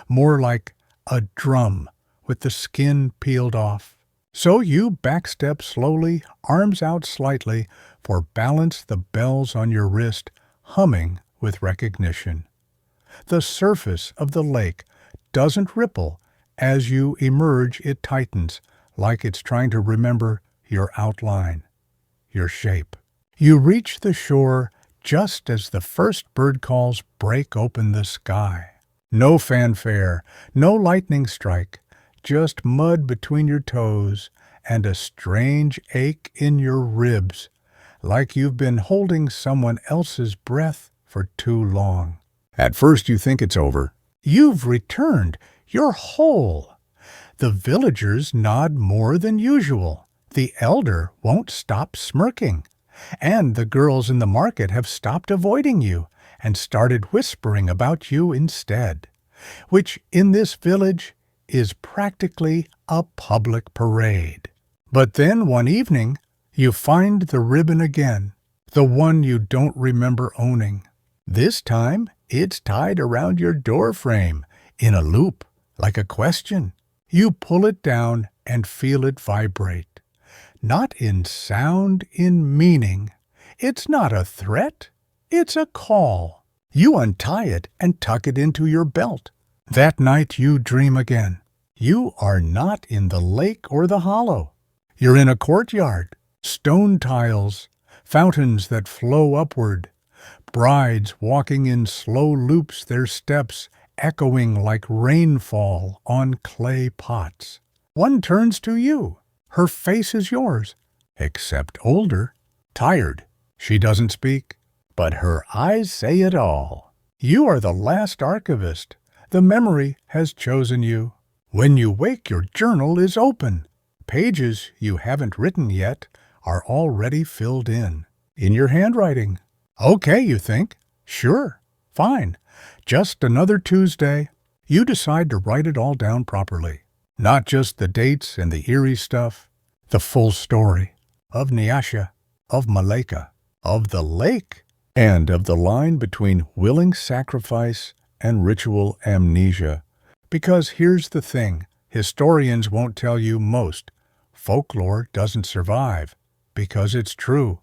more like a drum with the skin peeled off. So you backstep slowly, arms out slightly, for balance the bells on your wrist, humming with recognition. The surface of the lake doesn't ripple. As you emerge, it tightens, like it's trying to remember your outline, your shape. You reach the shore just as the first bird calls break open the sky. No fanfare, no lightning strike, just mud between your toes and a strange ache in your ribs, like you've been holding someone else's breath for too long. At first you think it's over. You've returned. You're whole. The villagers nod more than usual. The elder won't stop smirking. And the girls in the market have stopped avoiding you and started whispering about you instead, which in this village is practically a public parade. But then one evening, you find the ribbon again, the one you don't remember owning. This time, it's tied around your door frame in a loop, like a question. You pull it down and feel it vibrate. Not in sound, in meaning. It's not a threat. It's a call. You untie it and tuck it into your belt. That night you dream again. You are not in the lake or the hollow. You're in a courtyard, stone tiles, fountains that flow upward, brides walking in slow loops, their steps echoing like rainfall on clay pots. One turns to you. Her face is yours, except older, tired. She doesn't speak, but her eyes say it all. You are the last archivist. The memory has chosen you. When you wake, your journal is open. Pages you haven't written yet are already filled in your handwriting. Okay, you think. Sure, fine. Just another Tuesday. You decide to write it all down properly. Not just the dates and the eerie stuff, the full story of Nyasha, of Maleka, of the lake, and of the line between willing sacrifice and ritual amnesia. Because here's the thing, historians won't tell you most. Folklore doesn't survive because it's true.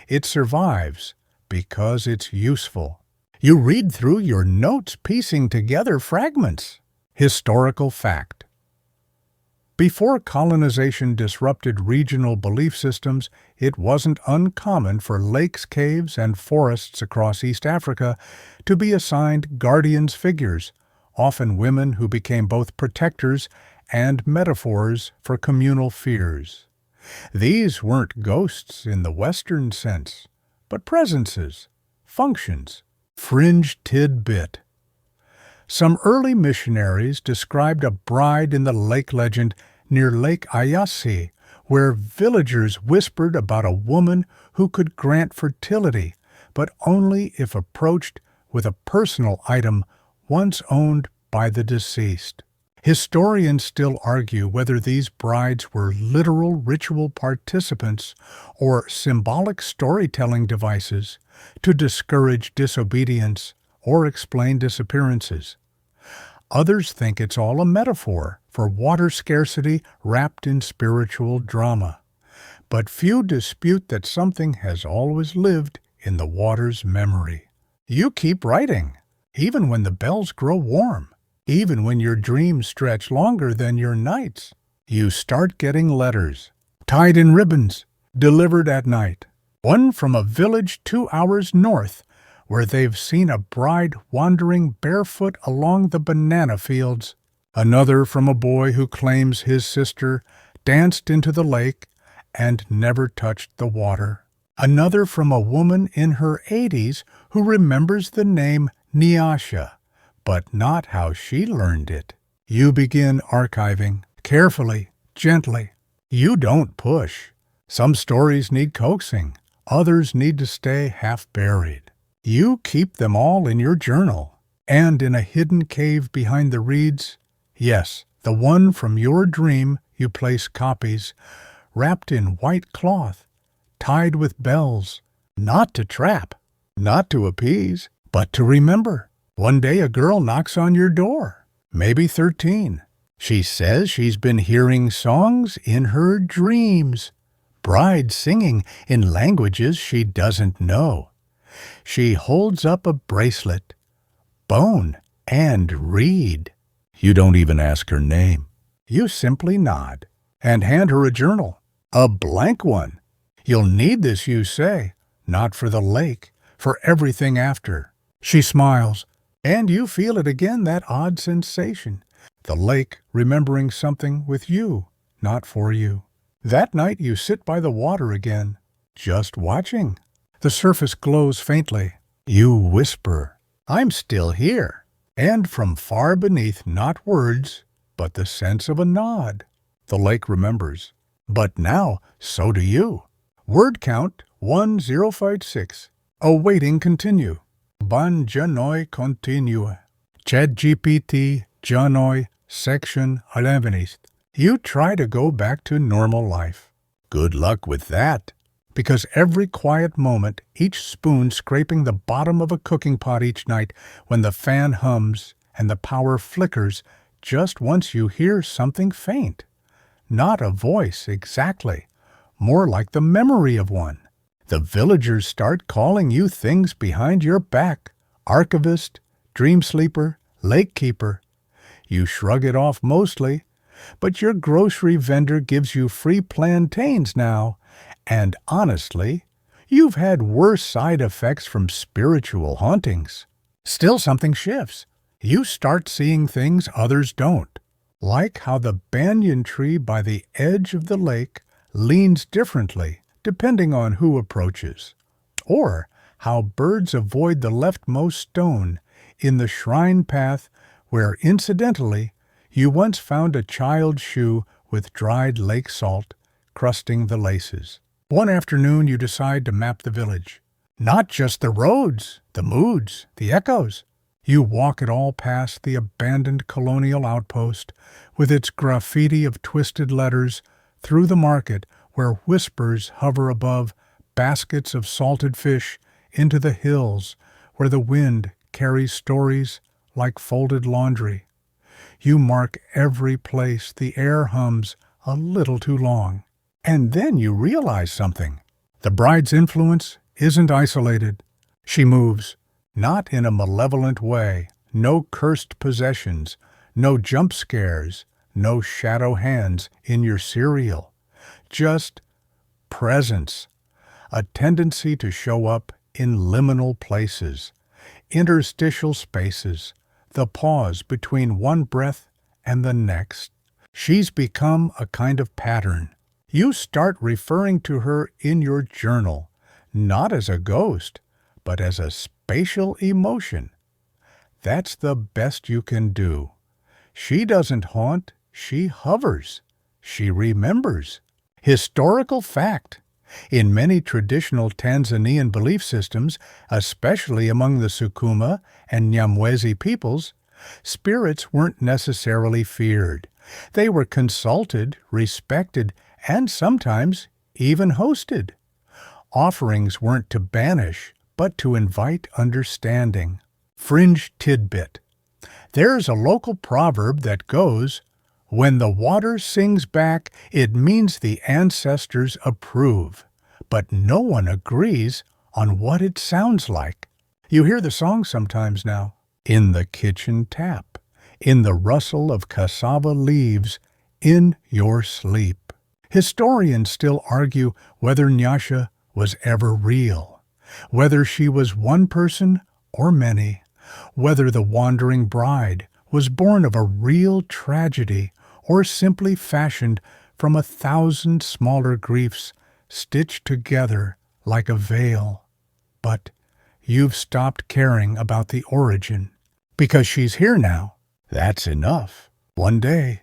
It survives because it's useful. You read through your notes piecing together fragments. Historical fact. Before colonization disrupted regional belief systems, it wasn't uncommon for lakes, caves, and forests across East Africa to be assigned guardians figures, often women who became both protectors and metaphors for communal fears. These weren't ghosts in the Western sense, but presences, functions, fringe tidbit. Some early missionaries described a bride in the lake legend near Lake Ayasi, where villagers whispered about a woman who could grant fertility, but only if approached with a personal item once owned by the deceased. Historians still argue whether these brides were literal ritual participants or symbolic storytelling devices to discourage disobedience or explain disappearances. Others think it's all a metaphor for water scarcity wrapped in spiritual drama. But few dispute that something has always lived in the water's memory. You keep writing, even when the bells grow warm, even when your dreams stretch longer than your nights. You start getting letters, tied in ribbons, delivered at night. One from a village 2 hours north, where they've seen a bride wandering barefoot along the banana fields. Another from a boy who claims his sister danced into the lake and never touched the water. Another from a woman in her 80s who remembers the name Nyasha, but not how she learned it. You begin archiving, carefully, gently. You don't push. Some stories need coaxing, others need to stay half-buried. You keep them all in your journal, and in a hidden cave behind the reeds, yes, the one from your dream, you place copies, wrapped in white cloth, tied with bells, not to trap, not to appease, but to remember. One day a girl knocks on your door, maybe 13. She says she's been hearing songs in her dreams, brides singing in languages she doesn't know. She holds up a bracelet, bone, and reed. You don't even ask her name. You simply nod and hand her a journal, a blank one. You'll need this, you say, not for the lake, for everything after. She smiles, and you feel it again, that odd sensation. The lake remembering something with you, not for you. That night you sit by the water again, just watching. The surface glows faintly. You whisper, "I'm still here." And from far beneath, not words, but the sense of a nod. The lake remembers. But now, so do you. Word count 1056. Awaiting continue. Ban janoi continue. Chat GPT janoi section 11. You try to go back to normal life. Good luck with that. Because every quiet moment, each spoon scraping the bottom of a cooking pot each night, when the fan hums and the power flickers just once you hear something faint. Not a voice exactly, more like the memory of one. The villagers start calling you things behind your back: archivist, dream sleeper, lake keeper. You shrug it off mostly, but your grocery vendor gives you free plantains now. And honestly, you've had worse side effects from spiritual hauntings. Still, something shifts. You start seeing things others don't, like how the banyan tree by the edge of the lake leans differently depending on who approaches, or how birds avoid the leftmost stone in the shrine path where, incidentally, you once found a child's shoe with dried lake salt crusting the laces. One afternoon you decide to map the village. Not just the roads, the moods, the echoes. You walk it all past the abandoned colonial outpost with its graffiti of twisted letters, through the market where whispers hover above baskets of salted fish, into the hills where the wind carries stories like folded laundry. You mark every place the air hums a little too long. And then you realize something. The bride's influence isn't isolated. She moves, not in a malevolent way, no cursed possessions, no jump scares, no shadow hands in your cereal. Just presence, a tendency to show up in liminal places, interstitial spaces, the pause between one breath and the next. She's become a kind of pattern. You start referring to her in your journal, not as a ghost, but as a spatial emotion. That's the best you can do. She doesn't haunt, she hovers. She remembers. Historical fact. In many traditional Tanzanian belief systems, especially among the Sukuma and Nyamwezi peoples, Spirits weren't necessarily feared. They were consulted, respected, and sometimes even hosted. Offerings weren't to banish, but to invite understanding. Fringe tidbit. There's a local proverb that goes, "When the water sings back, it means the ancestors approve." But no one agrees on what it sounds like. You hear the song sometimes now. In the kitchen tap, in the rustle of cassava leaves, in your sleep. Historians still argue whether Nyasha was ever real, whether she was one person or many, whether the wandering bride was born of a real tragedy or simply fashioned from 1,000 smaller griefs stitched together like a veil. But you've stopped caring about the origin. Because she's here now, that's enough. One day,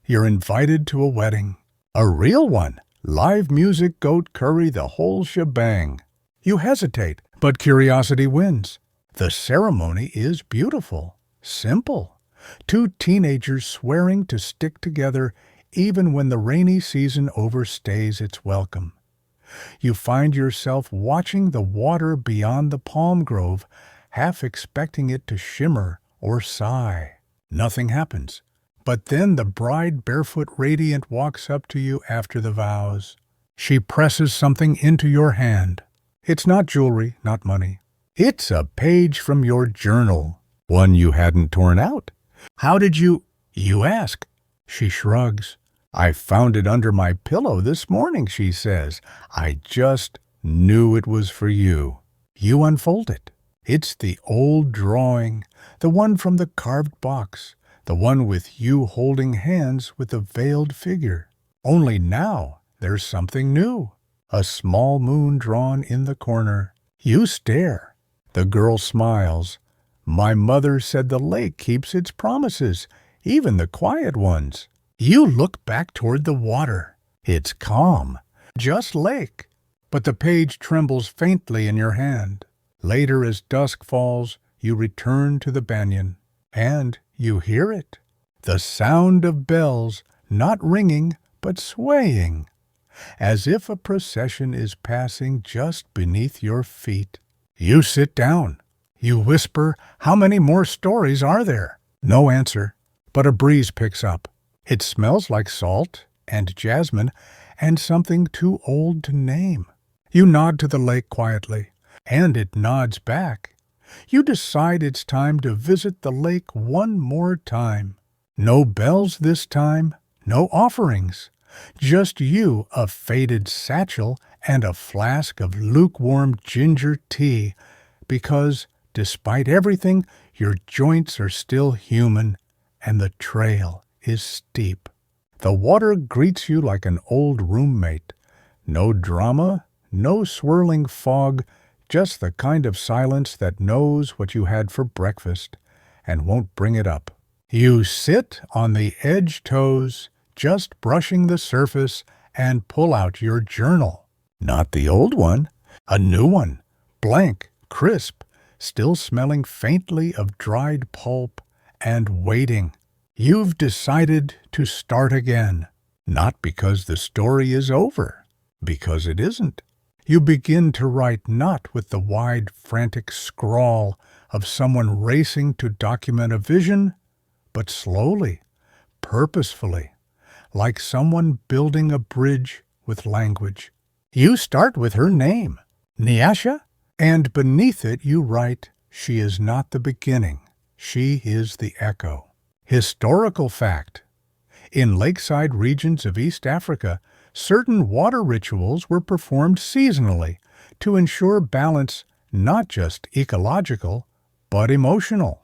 you're invited to a wedding. A real one. Live music, goat curry, the whole shebang. You hesitate, but curiosity wins. The ceremony is beautiful, simple. Two teenagers swearing to stick together even when the rainy season overstays its welcome. You find yourself watching the water beyond the palm grove, half expecting it to shimmer or sigh. Nothing happens. But then the bride, barefoot radiant, walks up to you after the vows. She presses something into your hand. It's not jewelry, not money. It's a page from your journal, one you hadn't torn out. How did you ask? She shrugs. I found it under my pillow this morning, she says. I just knew it was for you. You unfold it. It's the old drawing, the one from the carved box, the one with you holding hands with the veiled figure. Only now there's something new. A small moon drawn in the corner. You stare. The girl smiles. My mother said the lake keeps its promises, even the quiet ones. You look back toward the water. It's calm, just lake. But the page trembles faintly in your hand. Later, as dusk falls, you return to the banyan, and you hear it. The sound of bells, not ringing, but swaying, as if a procession is passing just beneath your feet. You sit down. You whisper, how many more stories are there? No answer, but a breeze picks up. It smells like salt and jasmine and something too old to name. You nod to the lake quietly, and it nods back. You decide it's time to visit the lake one more time. No bells this time, no offerings. Just you, a faded satchel, and a flask of lukewarm ginger tea, because, despite everything, your joints are still human, and the trail is steep. The water greets you like an old roommate. No drama, no swirling fog, just the kind of silence that knows what you had for breakfast and won't bring it up. You sit on the edge toes, just brushing the surface, and pull out your journal. Not the old one, a new one, blank, crisp, still smelling faintly of dried pulp, and waiting. You've decided to start again, not because the story is over, because it isn't. You begin to write not with the wide, frantic scrawl of someone racing to document a vision, but slowly, purposefully, like someone building a bridge with language. You start with her name, Nyasha, and beneath it you write, she is not the beginning, she is the echo. Historical fact. In lakeside regions of East Africa, certain water rituals were performed seasonally to ensure balance, not just ecological, but emotional.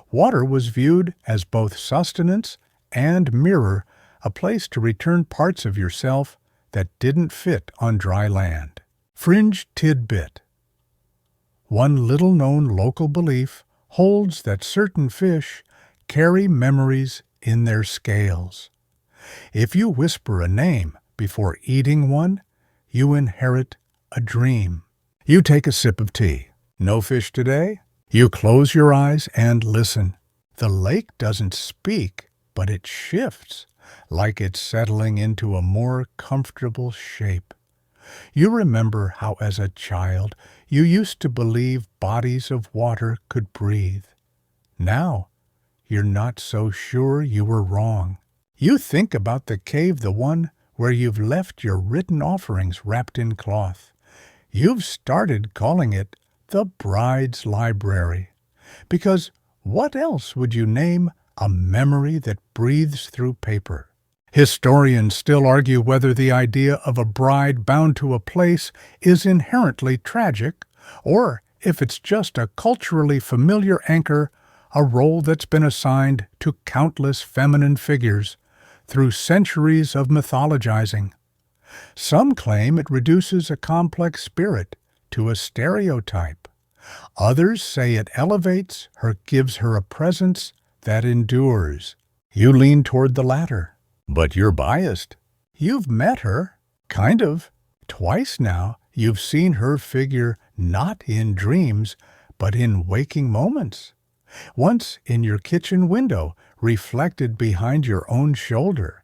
Water was viewed as both sustenance and mirror, a place to return parts of yourself that didn't fit on dry land. Fringe tidbit. One little-known local belief holds that certain fish carry memories in their scales. If you whisper a name before eating one, you inherit a dream. You take a sip of tea. No fish today? You close your eyes and listen. The lake doesn't speak, but it shifts, like it's settling into a more comfortable shape. You remember how as a child you used to believe bodies of water could breathe. Now, you're not so sure you were wrong. You think about the cave, the one where you've left your written offerings wrapped in cloth. You've started calling it the bride's library, because what else would you name a memory that breathes through paper? Historians still argue whether the idea of a bride bound to a place is inherently tragic, or if it's just a culturally familiar anchor, a role that's been assigned to countless feminine figures through centuries of mythologizing. Some claim it reduces a complex spirit to a stereotype. Others say it elevates her, gives her a presence that endures. You lean toward the latter, but you're biased. You've met her, kind of. Twice now, you've seen her figure not in dreams, but in waking moments. Once in your kitchen window, reflected behind your own shoulder.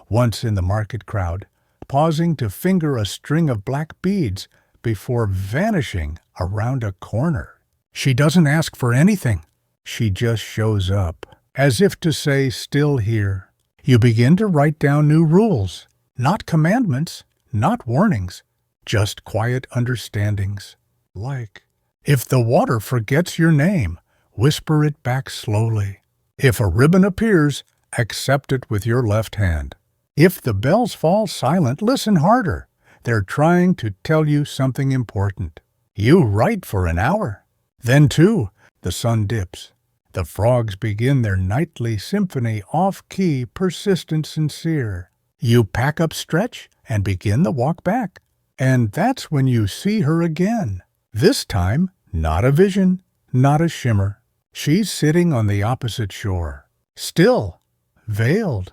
Once in the market crowd, pausing to finger a string of black beads before vanishing around a corner. She doesn't ask for anything. She just shows up, as if to say, still here. You begin to write down new rules, not commandments, not warnings, just quiet understandings. Like, if the water forgets your name, whisper it back slowly. If a ribbon appears, accept it with your left hand. If the bells fall silent, listen harder. They're trying to tell you something important. You write for an hour. Then, too, the sun dips. The frogs begin their nightly symphony, off-key, persistent, sincere. You pack up, stretch, and begin the walk back. And that's when you see her again. This time, not a vision, not a shimmer. She's sitting on the opposite shore, still, veiled,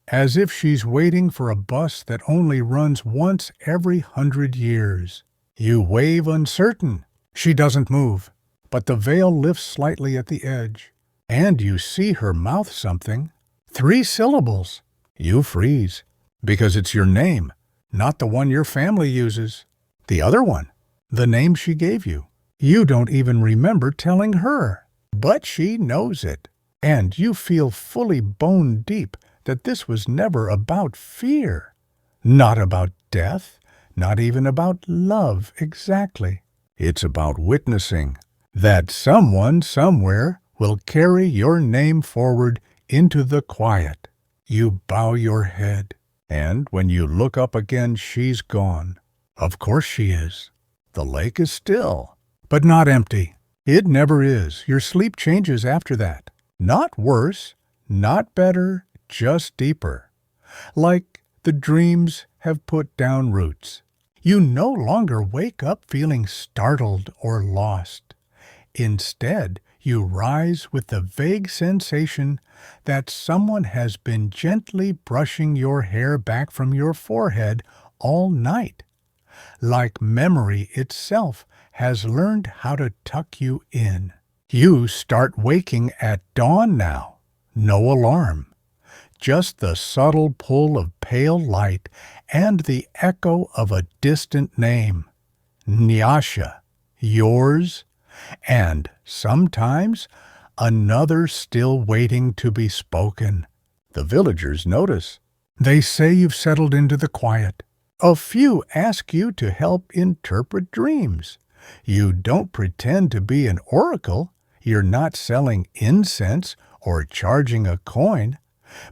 as if she's waiting for a bus that only runs once every 100 years. You wave uncertain. She doesn't move, but the veil lifts slightly at the edge, and you see her mouth something. 3 syllables. You freeze, because it's your name, not the one your family uses. The other one, the name she gave you. You don't even remember telling her, but she knows it. And you feel fully bone deep that this was never about fear, not about death, not even about love exactly. It's about witnessing that someone somewhere will carry your name forward into the quiet. You bow your head, and when you look up again, she's gone. Of course she is. The lake is still, but not empty. It never is. Your sleep changes after that. Not worse, not better, just deeper. Like the dreams have put down roots. You no longer wake up feeling startled or lost. Instead, you rise with the vague sensation that someone has been gently brushing your hair back from your forehead all night. Like memory itself has learned how to tuck you in. You start waking at dawn now. No alarm. Just the subtle pull of pale light and the echo of a distant name. Nyasha, yours, and sometimes another still waiting to be spoken. The villagers notice. They say you've settled into the quiet. A few ask you to help interpret dreams. You don't pretend to be an oracle. You're not selling incense or charging a coin.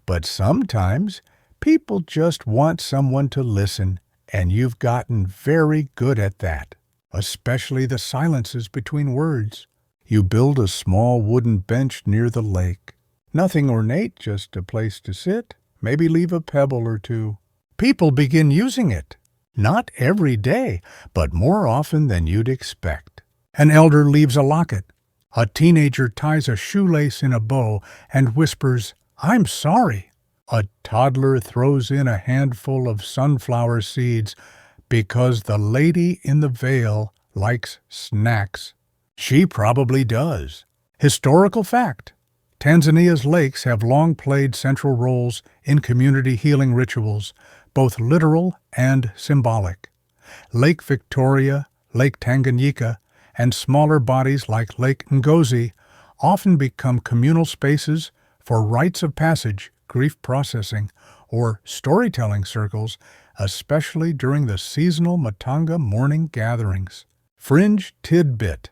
But sometimes people just want someone to listen, and you've gotten very good at that, especially the silences between words. You build a small wooden bench near the lake. Nothing ornate, just a place to sit, maybe leave a pebble or two. People begin using it. Not every day, but more often than you'd expect. An elder leaves a locket. A teenager ties a shoelace in a bow and whispers, "I'm sorry." A toddler throws in a handful of sunflower seeds because the lady in the veil likes snacks. She probably does. Historical fact. Tanzania's lakes have long played central roles in community healing rituals, both literal and symbolic. Lake Victoria, Lake Tanganyika, and smaller bodies like Lake Ngozi often become communal spaces for rites of passage, grief processing, or storytelling circles, especially during the seasonal Matanga morning gatherings. Fringe tidbit.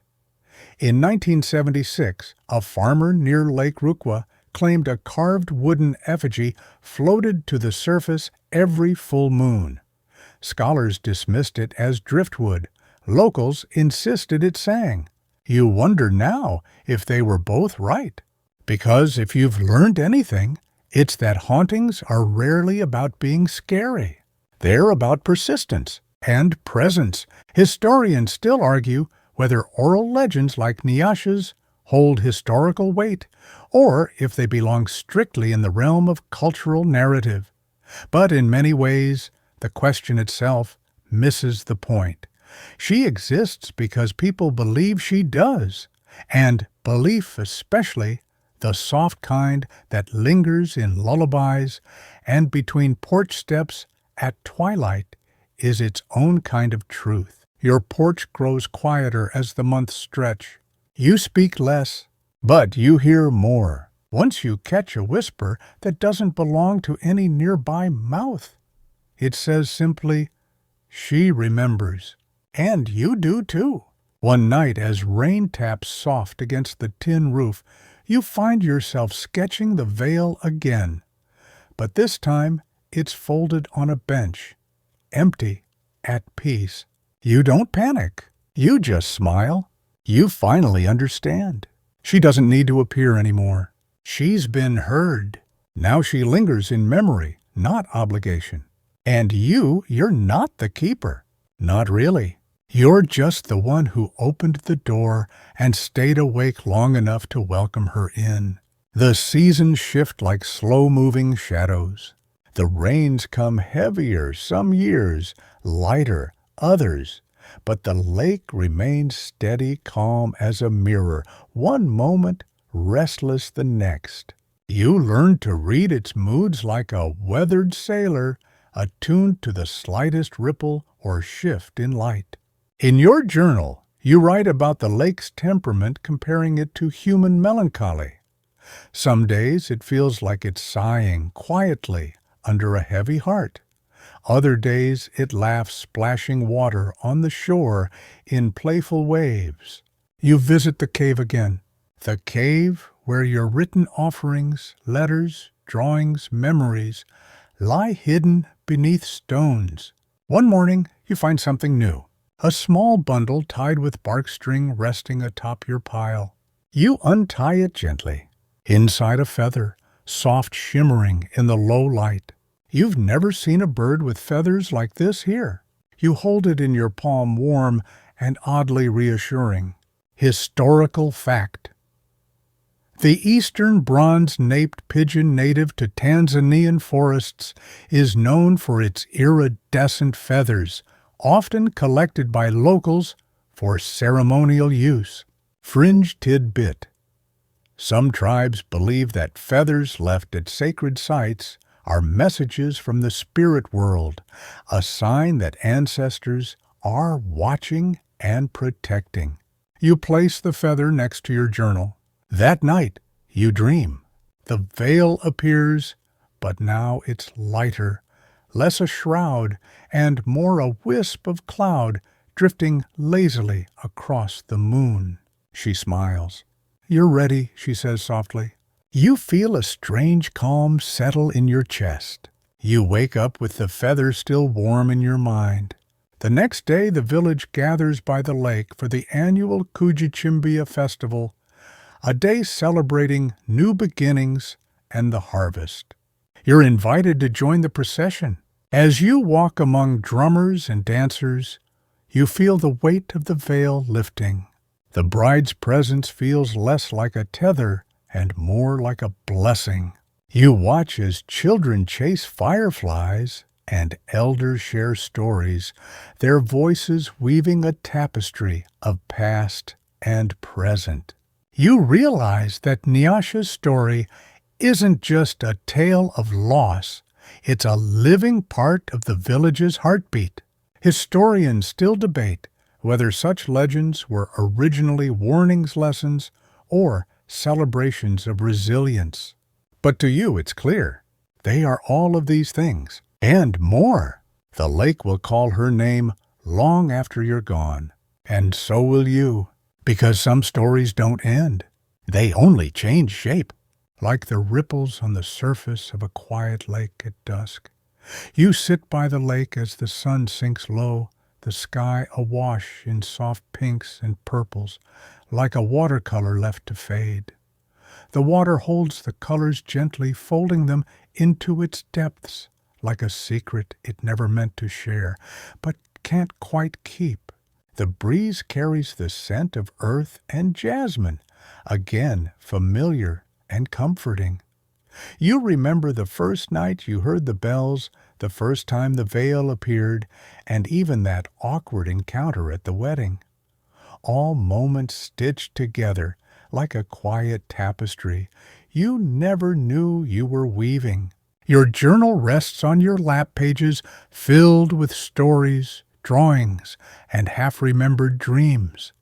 In 1976, a farmer near Lake Rukwa claimed a carved wooden effigy floated to the surface every full moon. Scholars dismissed it as driftwood. Locals insisted it sang. You wonder now if they were both right. Because if you've learned anything, it's that hauntings are rarely about being scary. They're about persistence and presence. Historians still argue whether oral legends like Nyasha's hold historical weight, or if they belong strictly in the realm of cultural narrative. But in many ways, the question itself misses the point. She exists because people believe she does, and belief especially, the soft kind that lingers in lullabies and between porch steps at twilight, is its own kind of truth. Your porch grows quieter as the months stretch. You speak less, but you hear more. Once you catch a whisper that doesn't belong to any nearby mouth. It says simply, "She remembers." And you do too. One night, as rain taps soft against the tin roof, you find yourself sketching the veil again. But this time, it's folded on a bench, empty, at peace. You don't panic. You just smile. You finally understand. She doesn't need to appear anymore. She's been heard. Now she lingers in memory, not obligation. And you're not the keeper. Not really. You're just the one who opened the door and stayed awake long enough to welcome her in. The seasons shift like slow-moving shadows. The rains come heavier some years, lighter others, but the lake remains steady, calm as a mirror, one moment, restless the next. You learn to read its moods like a weathered sailor, attuned to the slightest ripple or shift in light. In your journal, you write about the lake's temperament, comparing it to human melancholy. Some days it feels like it's sighing quietly under a heavy heart. Other days it laughs, splashing water on the shore in playful waves. You visit the cave again, the cave where your written offerings, letters, drawings, memories lie hidden beneath stones. One morning you find something new, a small bundle tied with bark string resting atop your pile. You untie it gently. Inside a feather, soft shimmering in the low light. You've never seen a bird with feathers like this here. You hold it in your palm, warm and oddly reassuring. Historical fact. The eastern bronze-naped pigeon native to Tanzanian forests is known for its iridescent feathers, often collected by locals for ceremonial use. Fringe tidbit. Some tribes believe that feathers left at sacred sites are messages from the spirit world, a sign that ancestors are watching and protecting. You place the feather next to your journal. That night, you dream. The veil appears, but now it's lighter, less a shroud, and more a wisp of cloud drifting lazily across the moon. She smiles. "You're ready," she says softly. You feel a strange calm settle in your chest. You wake up with the feather still warm in your mind. The next day, the village gathers by the lake for the annual Kujichimbia festival, a day celebrating new beginnings and the harvest. You're invited to join the procession. As you walk among drummers and dancers, you feel the weight of the veil lifting. The bride's presence feels less like a tether and more like a blessing. You watch as children chase fireflies and elders share stories, their voices weaving a tapestry of past and present. You realize that Nyasha's story isn't just a tale of loss, it's a living part of the village's heartbeat. Historians still debate whether such legends were originally warnings lessons or celebrations of resilience. But to you it's clear, they are all of these things, and more. The lake will call her name long after you're gone, and so will you, because some stories don't end. They only change shape, like the ripples on the surface of a quiet lake at dusk. You sit by the lake as the sun sinks low, the sky awash in soft pinks and purples, like a watercolor left to fade. The water holds the colors gently, folding them into its depths, like a secret it never meant to share, but can't quite keep. The breeze carries the scent of earth and jasmine, again familiar and comforting. You remember the first night you heard the bells, the first time the veil appeared, and even that awkward encounter at the wedding. All moments stitched together like a quiet tapestry you never knew you were weaving. Your journal rests on your lap pages filled with stories, drawings, and half-remembered dreams.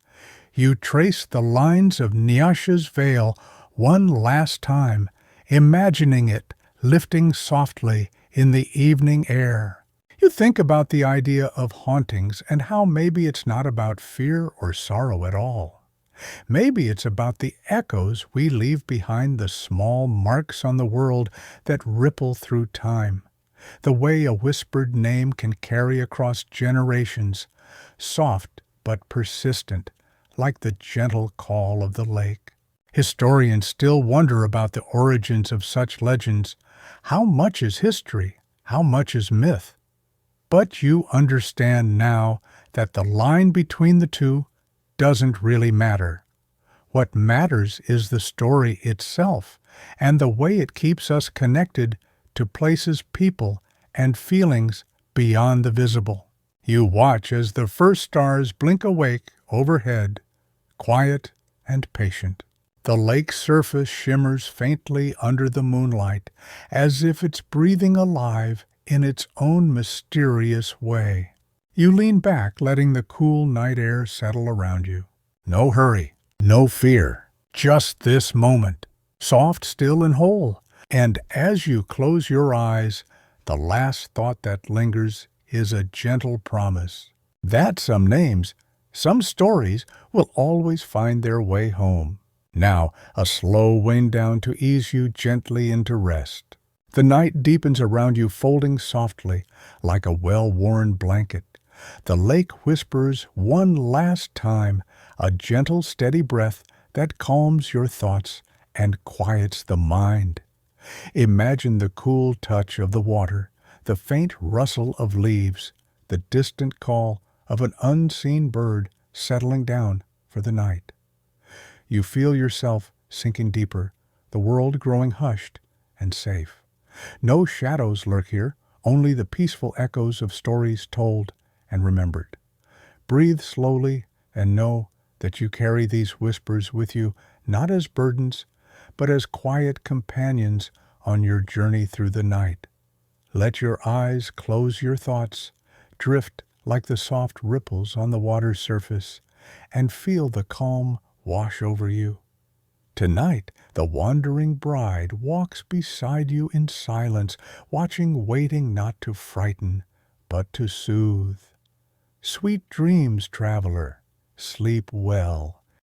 You trace the lines of Nyasha's veil one last time, imagining it lifting softly in the evening air. You think about the idea of hauntings and how maybe it's not about fear or sorrow at all. Maybe it's about the echoes we leave behind, the small marks on the world that ripple through time. The way a whispered name can carry across generations, soft but persistent, like the gentle call of the lake. Historians still wonder about the origins of such legends. How much is history? How much is myth? But you understand now that the line between the two doesn't really matter. What matters is the story itself and the way it keeps us connected to places, people, and feelings beyond the visible. You watch as the first stars blink awake overhead, quiet and patient. The lake's surface shimmers faintly under the moonlight, as if it's breathing alive in its own mysterious way. You lean back, letting the cool night air settle around you. No hurry, no fear, just this moment, soft, still, and whole. And as you close your eyes, the last thought that lingers is a gentle promise that some names, some stories will always find their way home. Now, a slow wind down to ease you gently into rest. The night deepens around you, folding softly like a well-worn blanket. The lake whispers one last time, a gentle, steady breath that calms your thoughts and quiets the mind. Imagine the cool touch of the water, the faint rustle of leaves, the distant call of an unseen bird settling down for the night. You feel yourself sinking deeper, the world growing hushed and safe. No shadows lurk here, only the peaceful echoes of stories told and remembered. Breathe slowly and know that you carry these whispers with you, not as burdens, but as quiet companions on your journey through the night. Let your eyes close your thoughts, drift like the soft ripples on the water's surface, and feel the calm wash over you. Tonight, the wandering bride walks beside you in silence, waiting not to frighten, but to soothe. Sweet dreams, traveler. Sleep well.